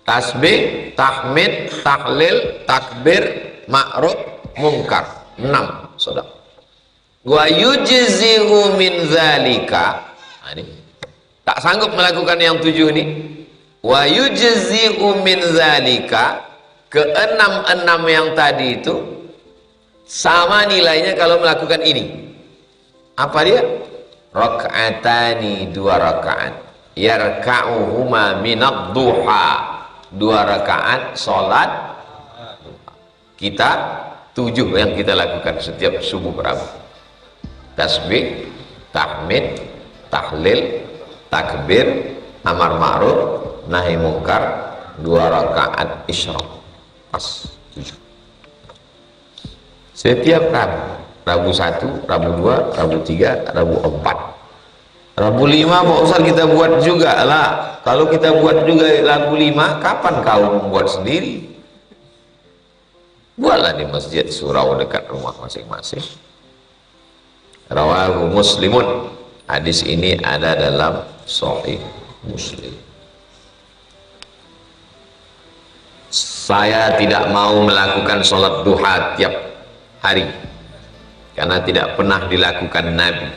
Tasbih, tahmid, tahlil, takbir, ma'ruf, mungkar. 6 sedekah. Wa yujzi'u min zalika, nah, ini tak sanggup melakukan yang 7 ini. Wa yujzi'u min zalika, ke-6 yang tadi itu sama nilainya kalau melakukan ini. Apa dia? Raka'atani, 2 rakaat. Yarka'uhuma minad duha, 2 rakaat salat. Kita 7 yang kita lakukan setiap subuh Rabu. Tasbih, tahmid, tahlil, takbir, amar ma'ruf, nahi mungkar, 2 rakaat isyraq. Pas 7. Setiap Rabu 1, Rabu 2, Rabu 3, Rabu 4. Rabu 5 Pak Ustaz kita buat juga lah. Kalau kita buat juga Rabu 5, kapan kau membuat sendiri? Buatlah di masjid surau dekat rumah masing-masing. Rawahu Muslimun. Hadis ini ada dalam Sahih Muslim. Saya tidak mau melakukan sholat duha tiap hari karena tidak pernah dilakukan Nabi.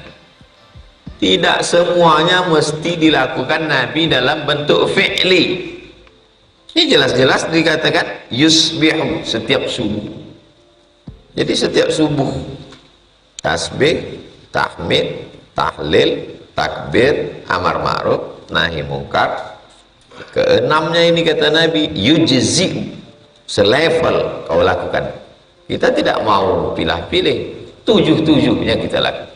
Tidak semuanya mesti dilakukan Nabi dalam bentuk fi'li. Ini jelas-jelas dikatakan yusbihu, setiap subuh. Jadi setiap subuh tasbih, tahmid, tahlil, takbir, amar ma'ruf, nahi mungkar. Ke-6-nya ini kata Nabi yujzi, selevel kau lakukan. Kita tidak mau pilih-pilih, 7-7-nya kita lakukan.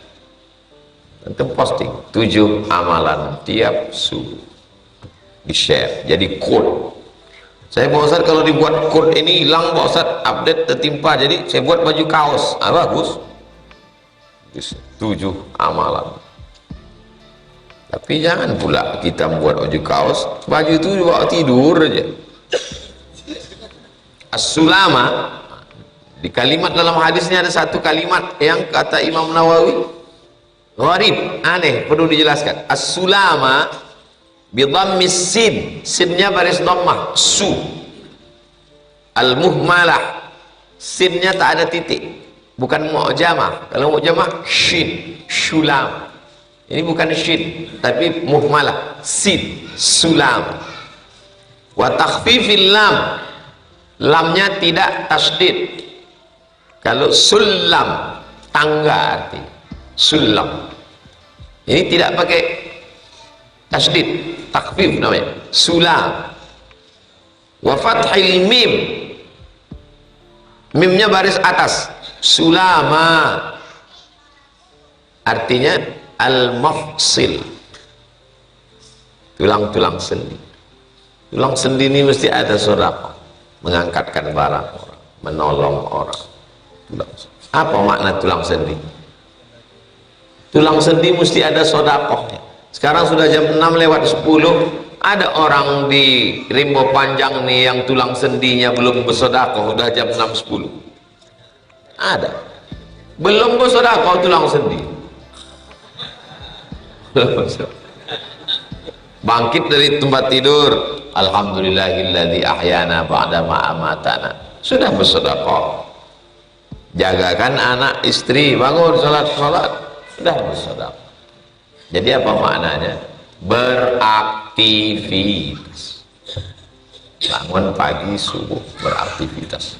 Tentu posting 7 amalan tiap subuh, di share jadi code. Saya Pak Ustaz kalau dibuat code ini hilang Pak Ustaz, update tertimpa, jadi saya buat baju kaos. Bagus, 7 amalan. Tapi jangan pula kita membuat baju kaos, baju itu dibawa tidur aja. As-sulama, di kalimat dalam hadisnya ada satu kalimat yang kata Imam Nawawi gharib, aneh, perlu dijelaskan. As-sulama bidhammis sin, sinnya baris dhammah, su. Al-muhmalah, sinnya tak ada titik, bukan mu'jamah. Kalau mu'jamah shin, shulam. Ini bukan shin, tapi muhmalah, sin, sulam. Wa takhfifil lam, lamnya tidak tasdid. Kalau sulam, tangga arti sulam. Ini tidak pakai tasdid, takhfif namanya, sulam. Wa fathil mim, mimnya baris atas, sulama, artinya al-mafsil, tulang-tulang sendi. Tulang sendi ini mesti ada sedekah, mengangkatkan barang orang, menolong orang. Apa makna tulang sendi? Tulang sendi mesti ada sedekahnya. Sekarang sudah jam 6:10, ada orang di Rimbo Panjang nih yang tulang sendinya belum bersedekah, udah jam 6:10. Ada. Belum bersedekah tulang sendi. Bangkit dari tempat tidur, alhamdulillahilladzi ahyana ba'da ma amatana, sudah bersedekah. Jagakan anak istri, bangun salat, sudah bersedekah. Jadi apa maknanya? Beraktivitas. Bangun pagi subuh beraktivitas.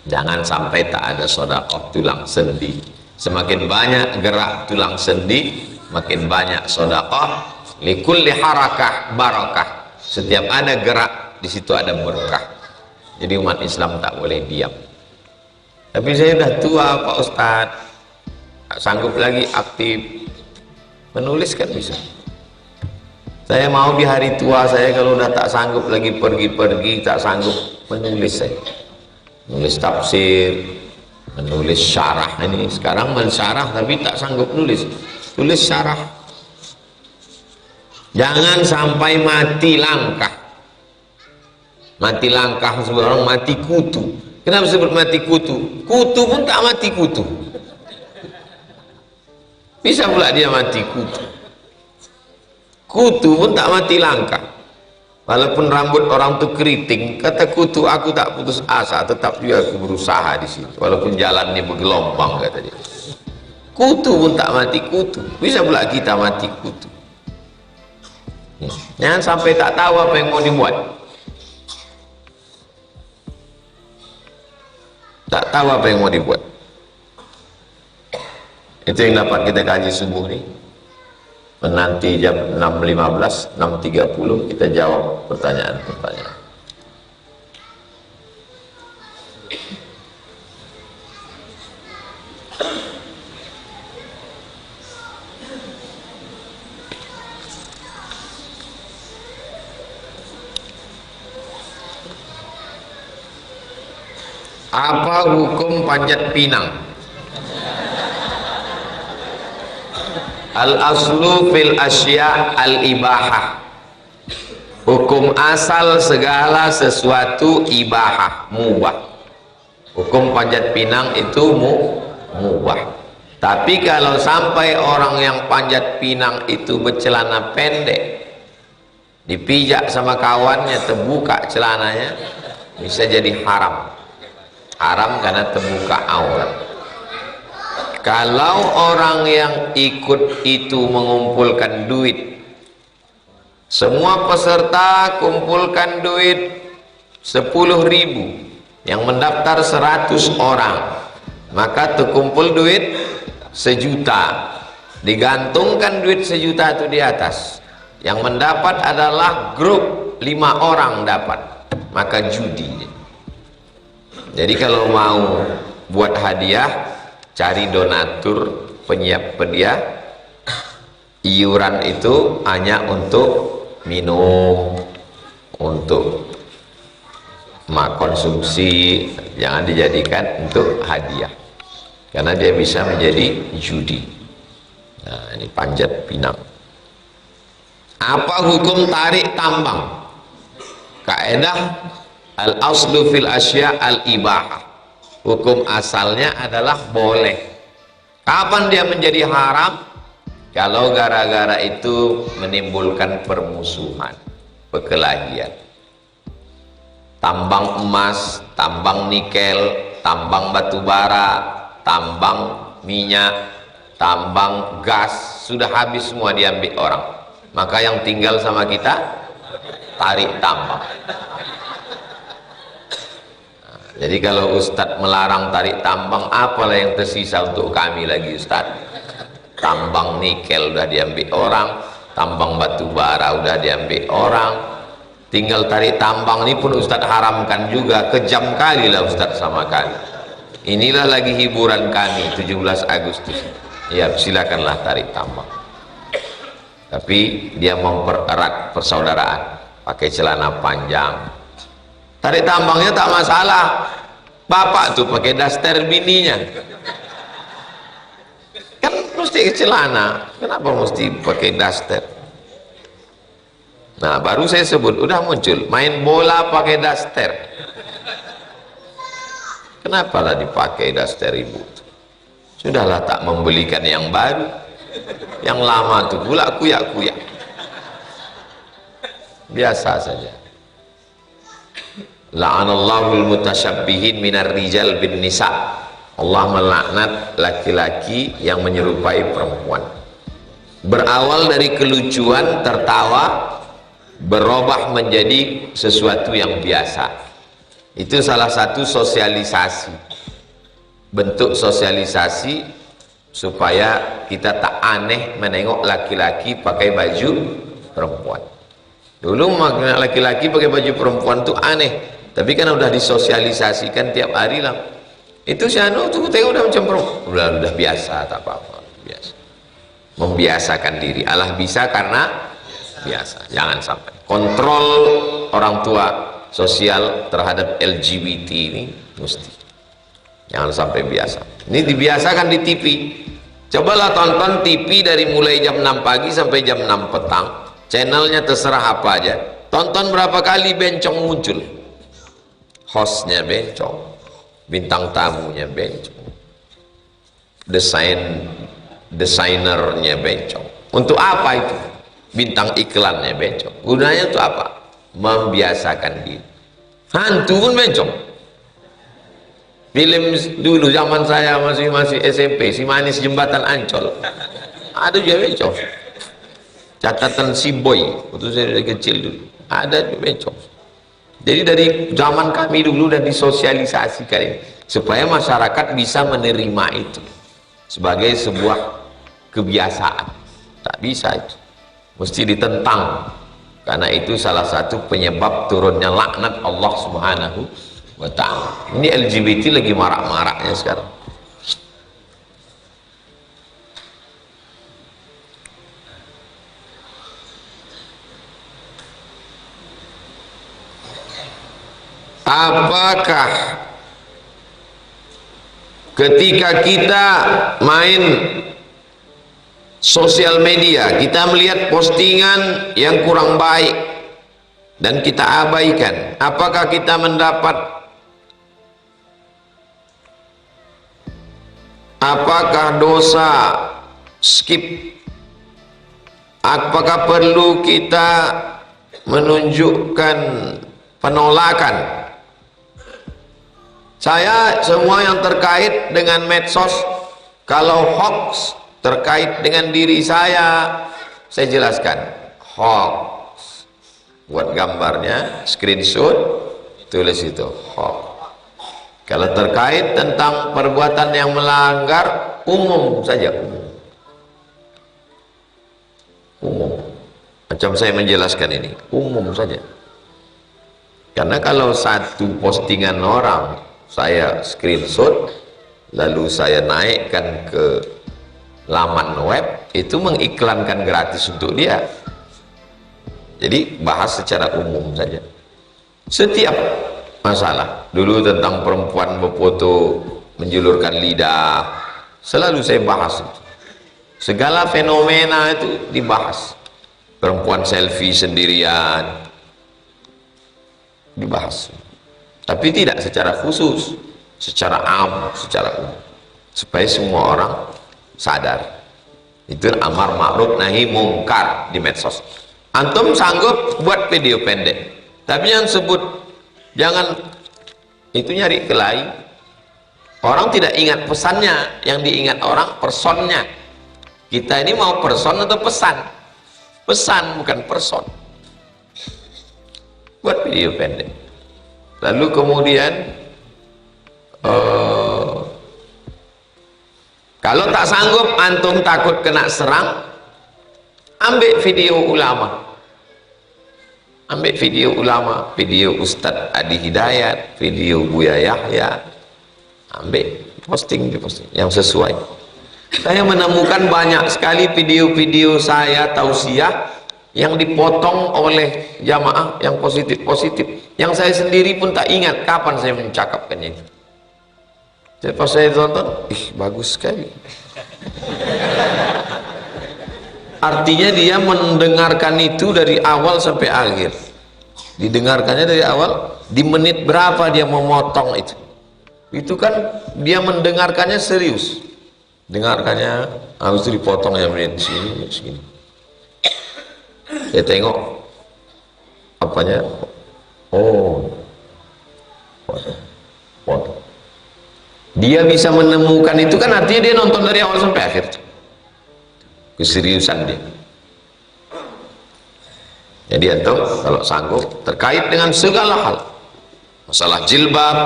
Jangan sampai tak ada sedekah tulang sendi. Semakin banyak gerak tulang sendi, makin banyak sedekah. Likulli harakah barakah. Setiap ada gerak, di situ ada berkah. Jadi umat Islam tak boleh diam. Tapi saya sudah tua Pak Ustadz, tak sanggup lagi aktif. Menulis kan bisa. Saya mau di hari tua saya kalau udah tak sanggup lagi pergi-pergi, tak sanggup, menulis saya. Nulis tafsir, menulis syarah. Ini sekarang mensyarah tapi tak sanggup nulis, tulis syarah. Jangan sampai mati langkah. Mati langkah seorang mati kutu. Kenapa disebut mati kutu? Kutu pun tak mati kutu. Bisa pula dia mati kutu. Kutu pun tak mati langkah. Walaupun rambut orang tu keriting, kata kutu, aku tak putus asa, tetap juga aku berusaha di sini. Walaupun jalannya bergelombang, kata dia. Kutu pun tak mati kutu. Bisa pula kita mati kutu. Jangan sampai tak tahu apa yang mau dibuat. Tak tahu apa yang mau dibuat. Itu yang dapat kita kaji subuh ni. Menanti jam 6.15, 6.30 kita jawab pertanyaan-pertanyaan. Apa hukum panjat pinang? Al-aslu fil asya al-ibahah. Hukum asal segala sesuatu ibahah, mubah. Hukum panjat pinang itu mubah. Tapi kalau sampai orang yang panjat pinang itu bercelana pendek, dipijak sama kawannya, terbuka celananya, bisa jadi haram. Haram karena terbuka aurat. Kalau orang yang ikut itu mengumpulkan duit, semua peserta kumpulkan duit 10.000, yang mendaftar 100 orang, maka terkumpul duit 1 juta, digantungkan duit 1 juta itu di atas, yang mendapat adalah grup 5 orang dapat, maka judi. Jadi kalau mau buat hadiah, cari donatur, penyiap hadiah. Iuran itu hanya untuk minum, untuk konsumsi, jangan dijadikan untuk hadiah, karena dia bisa menjadi judi. Nah, ini panjat pinang. Apa hukum tarik tambang? Kaidah al-aslu fil asya al-ibahah. Hukum asalnya adalah boleh. Kapan dia menjadi haram? Kalau gara-gara itu menimbulkan permusuhan, perkelahian. Tambang emas, tambang nikel, tambang batu bara, tambang minyak, tambang gas, sudah habis semua diambil orang. Maka yang tinggal sama kita, tarik tambang. Jadi kalau Ustadz melarang tarik tambang, apalah yang tersisa untuk kami lagi Ustadz? Tambang nikel udah diambil orang, tambang batu bara udah diambil orang, tinggal tarik tambang ini pun Ustadz haramkan juga. Kejam kali lah Ustadz sama kami. Inilah lagi hiburan kami 17 Agustus. Ya silakanlah tarik tambang. Tapi dia mempererat persaudaraan, pakai celana panjang. Tarik tambangnya tak masalah. Bapak tuh pakai daster bininya. Kan mesti celana. Kenapa mesti pakai daster? Nah, baru saya sebut, udah muncul. Main bola pakai daster. Kenapa lah dipakai daster ibu? Sudahlah tak membelikan yang baru. Yang lama tuh pula kuyak-kuyak. Biasa saja. La'anallahul mutasyabbihin minar rijal bin nisa. Allah melaknat laki-laki yang menyerupai perempuan. Berawal dari kelucuan, tertawa, berubah menjadi sesuatu yang biasa. Itu salah satu sosialisasi, bentuk sosialisasi supaya kita tak aneh menengok laki-laki pakai baju perempuan. Dulu laki-laki pakai baju perempuan itu aneh, tapi kan udah disosialisasikan tiap hari lah. Itu si anu tuh tengok udah macam perempuan, udah biasa, tak apa-apa, biasa. Membiasakan diri. Allah bisa karena biasa. Jangan sampai. Kontrol orang tua sosial terhadap LGBT ini mesti. Jangan sampai biasa. Ini dibiasakan di TV. Cobalah tonton TV dari mulai jam 6 pagi sampai jam 6 petang. Channelnya terserah apa aja. Tonton berapa kali bencong muncul. Hostnya bencong, bintang tamunya bencong, desainernya bencong. Untuk apa itu? Bintang iklannya bencong. Gunanya untuk apa? Membiasakan diri. Hantu pun bencong. Film dulu zaman saya masih SMP, Si Manis Jembatan Ancol, ada juga bencong. Catatan si boy, waktu saya dari kecil dulu, ada juga bencong. Jadi dari zaman kami dulu dan disosialisasikan ini, supaya masyarakat bisa menerima itu sebagai sebuah kebiasaan. Tak bisa itu, mesti ditentang, karena itu salah satu penyebab turunnya laknat Allah Subhanahu wa ta'ala. Ini LGBT lagi marak-maraknya sekarang. Apakah ketika kita main sosial media, kita melihat postingan yang kurang baik dan kita abaikan, apakah kita mendapat, apakah dosa skip, apakah perlu kita menunjukkan penolakan? Saya semua yang terkait dengan medsos, kalau hoax terkait dengan diri saya jelaskan. Hoax, buat gambarnya, screenshot, tulis itu hoax. Kalau terkait tentang perbuatan yang melanggar, umum saja, umum. Macam saya menjelaskan ini, umum saja. Karena kalau satu postingan orang saya screenshot lalu saya naikkan ke laman web, itu mengiklankan gratis untuk dia. Jadi bahas secara umum saja. Setiap masalah, dulu tentang perempuan berfoto menjulurkan lidah, selalu saya bahas itu. Segala fenomena itu dibahas. Perempuan selfie sendirian dibahas, tapi tidak secara khusus, secara am, secara umum, supaya semua orang sadar. Itu amar ma'ruf nahi mungkar di medsos. Antum sanggup buat video pendek, tapi yang sebut, jangan itu nyari kelahi. Orang tidak ingat pesannya, yang diingat orang personnya. Kita ini mau person atau pesan? Pesan, bukan person. Buat video pendek. Lalu kemudian kalau tak sanggup, antum takut kena serang, ambil video ulama, ambil video ulama, video Ustadz Adi Hidayat, video Buya Yahya, ambil, posting di posting yang sesuai. Saya menemukan banyak sekali video-video saya tausiah yang dipotong oleh jamaah yang positif-positif, yang saya sendiri pun tak ingat kapan saya mencakapkannya itu. Jadi pas saya tonton, bagus sekali. Artinya dia mendengarkan itu dari awal sampai akhir. Didengarkannya dari awal, di menit berapa dia memotong itu. Itu kan dia mendengarkannya serius. Dengarkannya, habis itu dipotong ya menit segini. Saya tengok apanya, foto. Dia bisa menemukan itu kan artinya dia nonton dari awal sampai akhir. Keseriusan dia. Jadi antum kalau sanggup terkait dengan segala hal, masalah jilbab,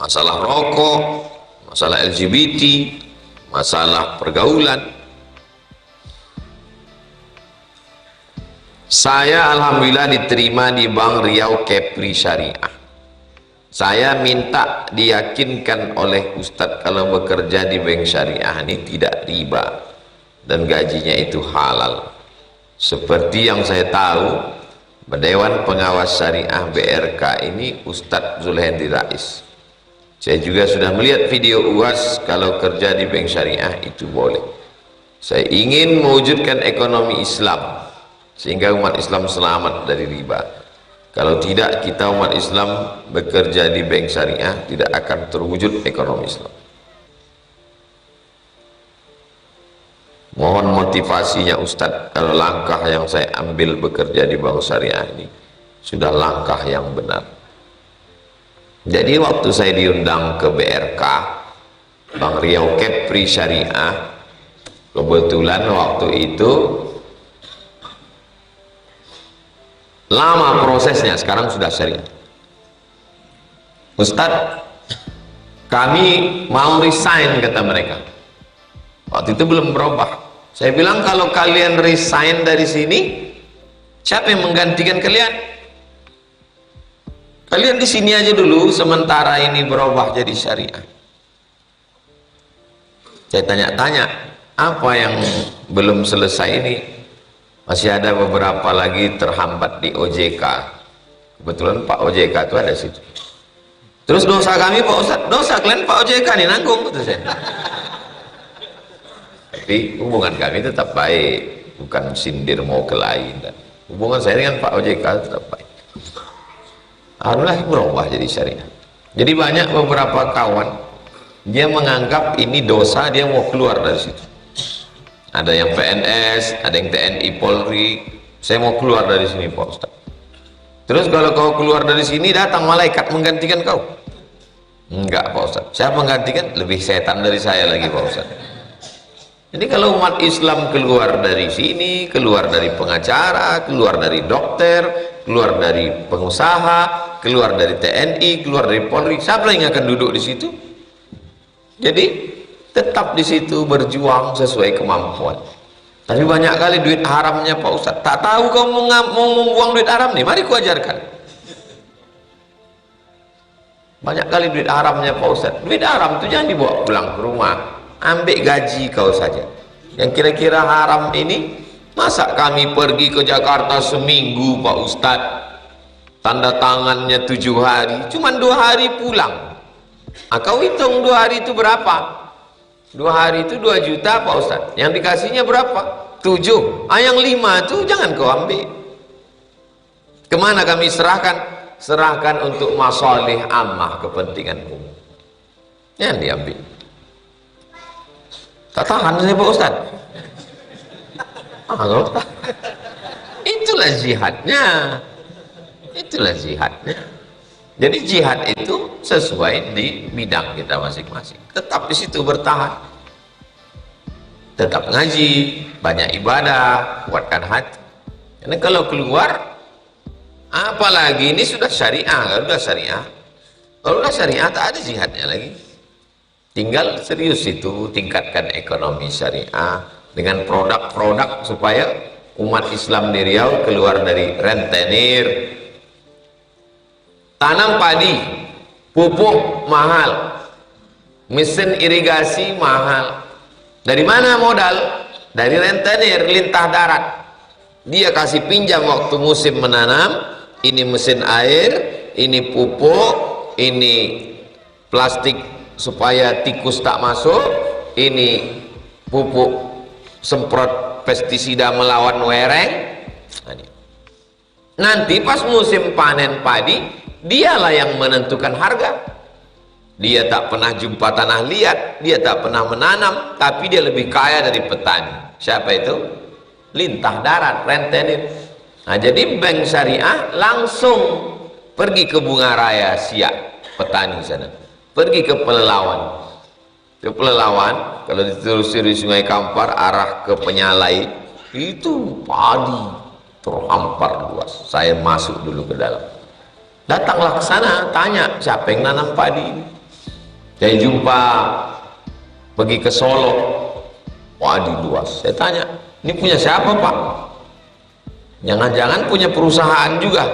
masalah rokok, masalah LGBT, masalah pergaulan. Saya alhamdulillah diterima di Bank Riau Kepri Syariah. Saya minta diyakinkan oleh Ustadz kalau bekerja di bank syariah ini tidak riba dan gajinya itu halal. Seperti yang saya tahu, Dewan Pengawas Syariah BRK ini Ustadz Zulhendri Rais. Saya juga sudah melihat video UAS, kalau kerja di bank syariah itu boleh. Saya ingin mewujudkan ekonomi Islam sehingga umat Islam selamat dari riba. Kalau tidak, kita umat Islam bekerja di bank syariah tidak akan terwujud ekonomi Islam. Mohon motivasinya Ustadz, kalau langkah yang saya ambil bekerja di bank syariah ini sudah langkah yang benar. Jadi waktu saya diundang ke BRK Bank Riau Kepri Syariah, kebetulan waktu itu lama prosesnya, sekarang sudah syariah. Ustadz, kami mau resign, kata mereka. Waktu itu belum berubah. Saya bilang, kalau kalian resign dari sini, siapa yang menggantikan kalian? Kalian di sini aja dulu sementara ini berubah jadi syariah. Saya tanya-tanya, apa yang belum selesai ini? Masih ada beberapa lagi terhambat di OJK. Kebetulan Pak OJK itu ada situ. Terus dosa kami Pak Ustadz, dosa kalian Pak OJK nih nanggung, betul saya. Tapi hubungan kami tetap baik, bukan sindir mau kelahi. Hubungan saya dengan Pak OJK tetap baik. Alhamdulillah berubah jadi syariah. Jadi banyak beberapa kawan, dia menganggap ini dosa, dia mau keluar dari situ. Ada yang PNS, ada yang TNI Polri. Saya mau keluar dari sini Pak Ustaz. Terus kalau kau keluar dari sini, datang malaikat menggantikan kau? Enggak Pak Ustaz. Siapa menggantikan? Lebih setan dari saya lagi Pak Ustaz. Jadi kalau umat Islam keluar dari sini, keluar dari pengacara, keluar dari dokter, keluar dari pengusaha, keluar dari TNI, keluar dari Polri, siapa yang akan duduk di situ? Jadi tetap di situ berjuang sesuai kemampuan. Tapi banyak kali duit haramnya Pak Ustadz. Tak tahu kau mau membuang duit haram nih, mari ku ajarkan. Banyak kali duit haramnya Pak Ustadz. Duit haram itu jangan dibawa pulang ke rumah. Ambil gaji kau saja. Yang kira-kira haram ini, masa kami pergi ke Jakarta seminggu Pak Ustadz, tanda tangannya 7 hari, cuman 2 hari pulang. Kau hitung 2 hari itu berapa? 2 hari itu 2 juta Pak Ustadz. Yang dikasihnya berapa? 7. Yang 5 itu jangan kau ambil. Kemana kami serahkan? Serahkan untuk masalih ammah, kepentingan umum. Jangan diambil. Tak tahan saya Pak Ustadz. Itulah jihadnya. Itulah jihadnya. Jadi jihad itu sesuai di bidang kita masing-masing. Tetap di situ bertahan. Tetap ngaji, banyak ibadah, kuatkan hati. Karena kalau keluar, apalagi ini sudah syariah, kalau sudah syariah, tak ada jihadnya lagi. Tinggal serius itu, tingkatkan ekonomi syariah dengan produk-produk supaya umat Islam di Riau keluar dari rentenir. Tanam padi, pupuk mahal, mesin irigasi mahal. Dari mana modal? Dari rentenir, lintah darat. Dia kasih pinjam waktu musim menanam, ini mesin air, ini pupuk, ini plastik supaya tikus tak masuk, ini pupuk semprot pestisida melawan wereng. Nanti pas musim panen padi, dialah yang menentukan harga. Dia tak pernah jumpa tanah liat, dia tak pernah menanam, tapi dia lebih kaya dari petani. Siapa itu? Lintah darat, rentenir. Nah, jadi bank syariah langsung pergi ke Bunga Raya Siak, petani sana. Pergi ke Pelelawan. Ke Pelelawan, kalau ditelusuri Sungai Kampar arah ke Penyalai, itu padi terhampar luas. Saya masuk dulu ke dalam. Datanglah ke sana, tanya siapa yang nanam padi ini. Saya jumpa, pergi ke Solo, padi luas. Saya tanya, ini punya siapa Pak? Jangan-jangan punya perusahaan juga?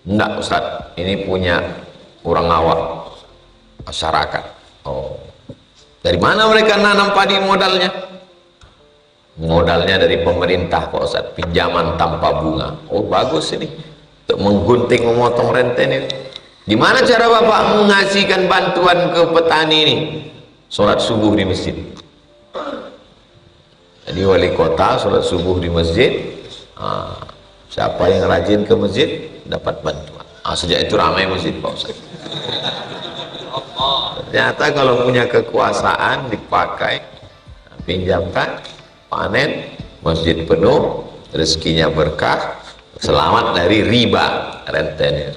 Enggak Ustaz, ini punya orang awam, masyarakat. Oh, dari mana mereka nanam padi modalnya? Modalnya dari pemerintah Pak Ustaz, pinjaman tanpa bunga. Oh bagus ini, untuk menggunting memotong rentenir. Gimana cara Bapak mengasihkan bantuan ke petani ini? Sholat subuh di masjid. Jadi wali kota sholat subuh di masjid. Siapa yang rajin ke masjid dapat bantuan. Sejak itu ramai masjid Pak Ustaz. Ternyata kalau punya kekuasaan dipakai, pinjamkan, panen, masjid penuh, rezekinya berkah, selamat dari riba rentenir.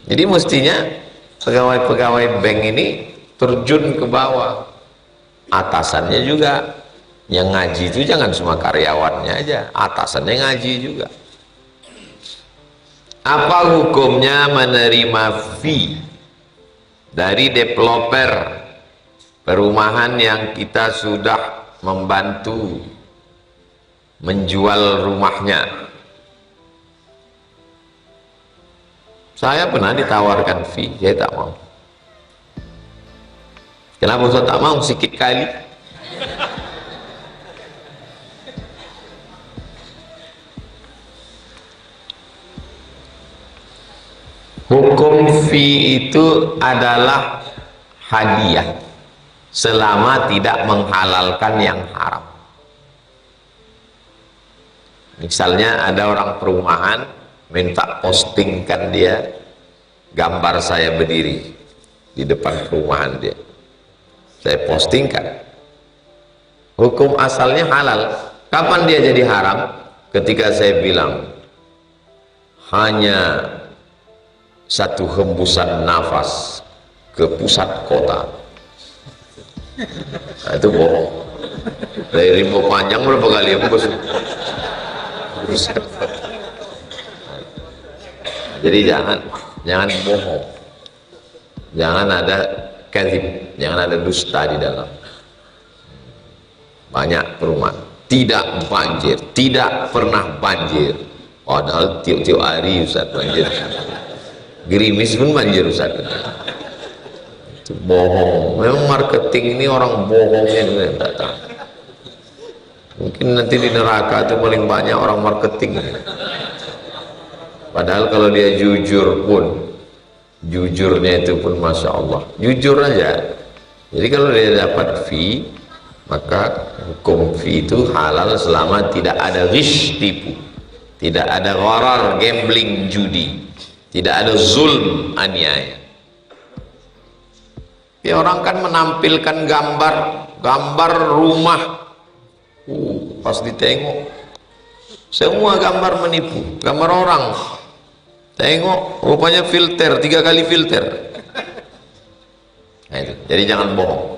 Jadi mestinya pegawai-pegawai bank ini terjun ke bawah, atasannya juga. Yang ngaji itu jangan cuma karyawannya aja, atasannya ngaji juga. Apa hukumnya menerima fee dari developer perumahan yang kita sudah membantu menjual rumahnya? Saya pernah ditawarkan fee, saya tak mau. Kenapa saya tak mau? Sikit kali. Hukum fee itu adalah hadiah selama tidak menghalalkan yang haram. Misalnya ada orang perumahan minta postingkan dia gambar saya berdiri di depan perumahan dia, saya postingkan. Hukum asalnya halal. Kapan dia jadi haram? Ketika saya bilang hanya satu hembusan nafas ke pusat kota. Nah, itu bohong. Dari Rimbo Panjang berapa kali hembus? Jadi jangan bohong, jangan ada kadzib, jangan ada dusta di dalam. Banyak perumahan tidak banjir, tidak pernah banjir, padahal tiap-tiap hari Ustaz banjir. Gerimis pun banjir Ustaz. Itu bohong. Memang marketing ini orang bohongnya juga tidak tahu. Mungkin nanti di neraka itu paling banyak orang marketing. Padahal kalau dia jujur pun, jujurnya itu pun Masya Allah, jujur aja. Jadi kalau dia dapat fee, maka hukum fee itu halal selama tidak ada ghish, tipu, tidak ada gharar, gambling, judi, tidak ada zulm, aniaya. Ya, orang kan menampilkan gambar rumah, pas ditengok semua gambar menipu, gambar orang. Tengok rupanya filter, 3 kali filter. Nah, itu. Jadi jangan bohong.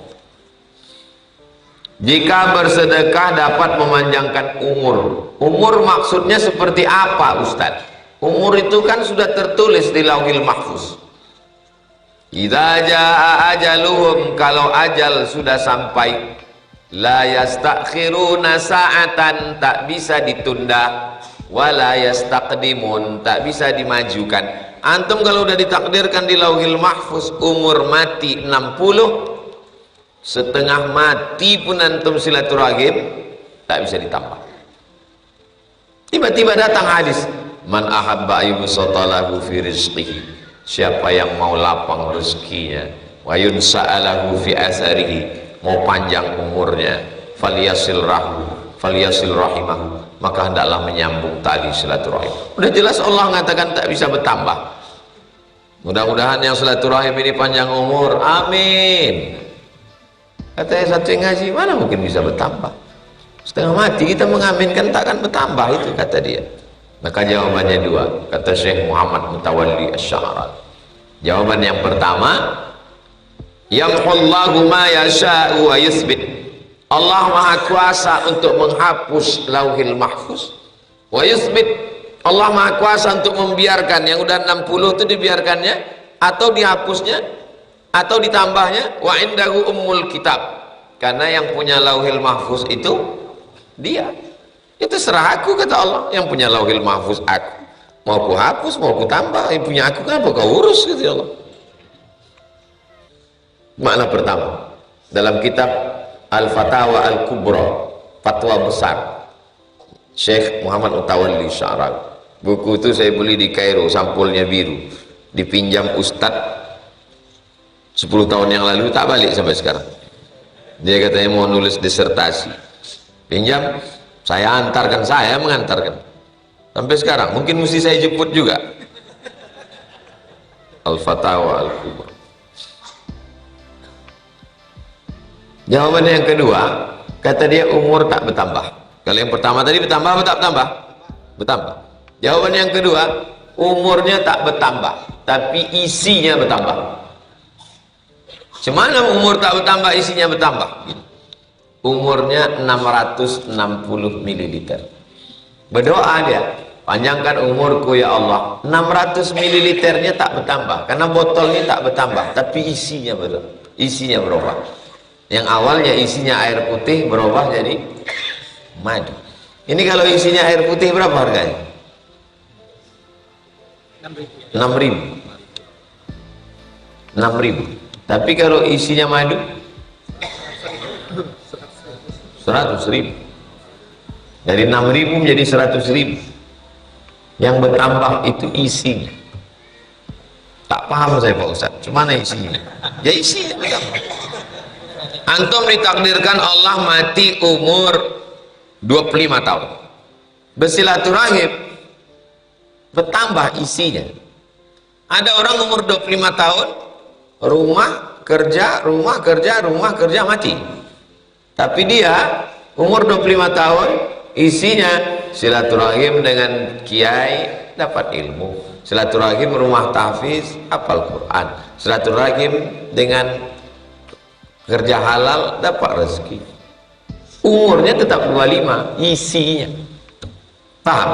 Jika bersedekah dapat memanjangkan umur. Umur maksudnya seperti apa Ustaz? Umur itu kan sudah tertulis di Lauhil Mahfuz. Idza jaa ajaluhum, kalau ajal sudah sampai, la yastakhiruna sa'atan, tak bisa ditunda, wala yastaqdimun, tak bisa dimajukan. Antum kalau udah ditakdirkan di Lauhil Mahfuz umur mati 60, setengah mati pun antum silaturahim, tak bisa ditambah. Tiba-tiba datang hadis, man ahabba ayyubsatalahu fi rizqihi, siapa yang mau lapang rezekinya, wa yunsa'alahu fi asarihi, mau panjang umurnya, falyasil rahimahu, maka hendaklah menyambung tali silaturahim. Udah jelas Allah mengatakan tak bisa bertambah. Mudah-mudahan yang silaturahim ini panjang umur, amin. Katanya satu yang ngaji, mana mungkin bisa bertambah? Setengah mati kita mengaminkan takkan bertambah, itu kata dia. Maka jawabannya 2, kata Syekh Muhammad Mutawalli Asy-Sya'rani. Jawaban yang pertama, yamhullahu ma yasha'u wa yuthbit. Allah Maha Kuasa untuk menghapus Lauhil Mahfuz, wa yuthbit, Allah Maha Kuasa untuk membiarkan yang udah 60 itu dibiarkannya atau dihapusnya atau ditambahnya. Wa indahu ummul kitab, karena yang punya Lauhil Mahfuz itu dia. Itu serah aku, kata Allah, yang punya Lauhil Mahfuz aku, mau ku hapus mau ku tambah, yang punya aku kenapa kau urus, gitu ya Allah. Makna pertama dalam kitab Al-Fatawa Al-Kubra, fatwa besar Syekh Muhammad Mutawalli Sya'rani. Buku itu saya beli di Kairo, sampulnya biru. dipinjam ustadz 10 tahun yang lalu, tak balik sampai sekarang. Dia katanya mau nulis disertasi, pinjam, saya antarkan, saya mengantarkan sampai sekarang. Mungkin mesti saya jemput juga. Al-Fatawa Al-Kubra. Jawabannya yang kedua, kata dia umur tak bertambah. Kalau yang pertama tadi bertambah atau tak bertambah? Bertambah. Jawaban yang kedua, umurnya tak bertambah, tapi isinya bertambah. Cemana umur tak bertambah, isinya bertambah? Umurnya 660 ml. Berdoa dia, panjangkan umurku ya Allah. 600 ml-nya tak bertambah, karena botolnya tak bertambah, tapi isinya berubah. Yang awalnya isinya air putih berubah jadi madu. Ini kalau isinya air putih berapa harganya? 6.000. 6.000. Tapi kalau isinya madu 100.000. Dari 6.000 menjadi 100.000. Yang bertambah itu isinya. Tak paham saya Pak Ustaz, cuma isinya. Ya isinya bertambah. Antum ditakdirkan Allah mati umur 25 tahun. Bersilaturahim bertambah isinya. Ada orang umur 25 tahun, rumah kerja, mati. Tapi dia umur 25 tahun, isinya silaturahim dengan kiai, dapat ilmu. Silaturahim rumah tahfiz, hafal Quran. Silaturahim dengan kerja halal, dapat rezeki. Umurnya tetap 25, isinya. Paham?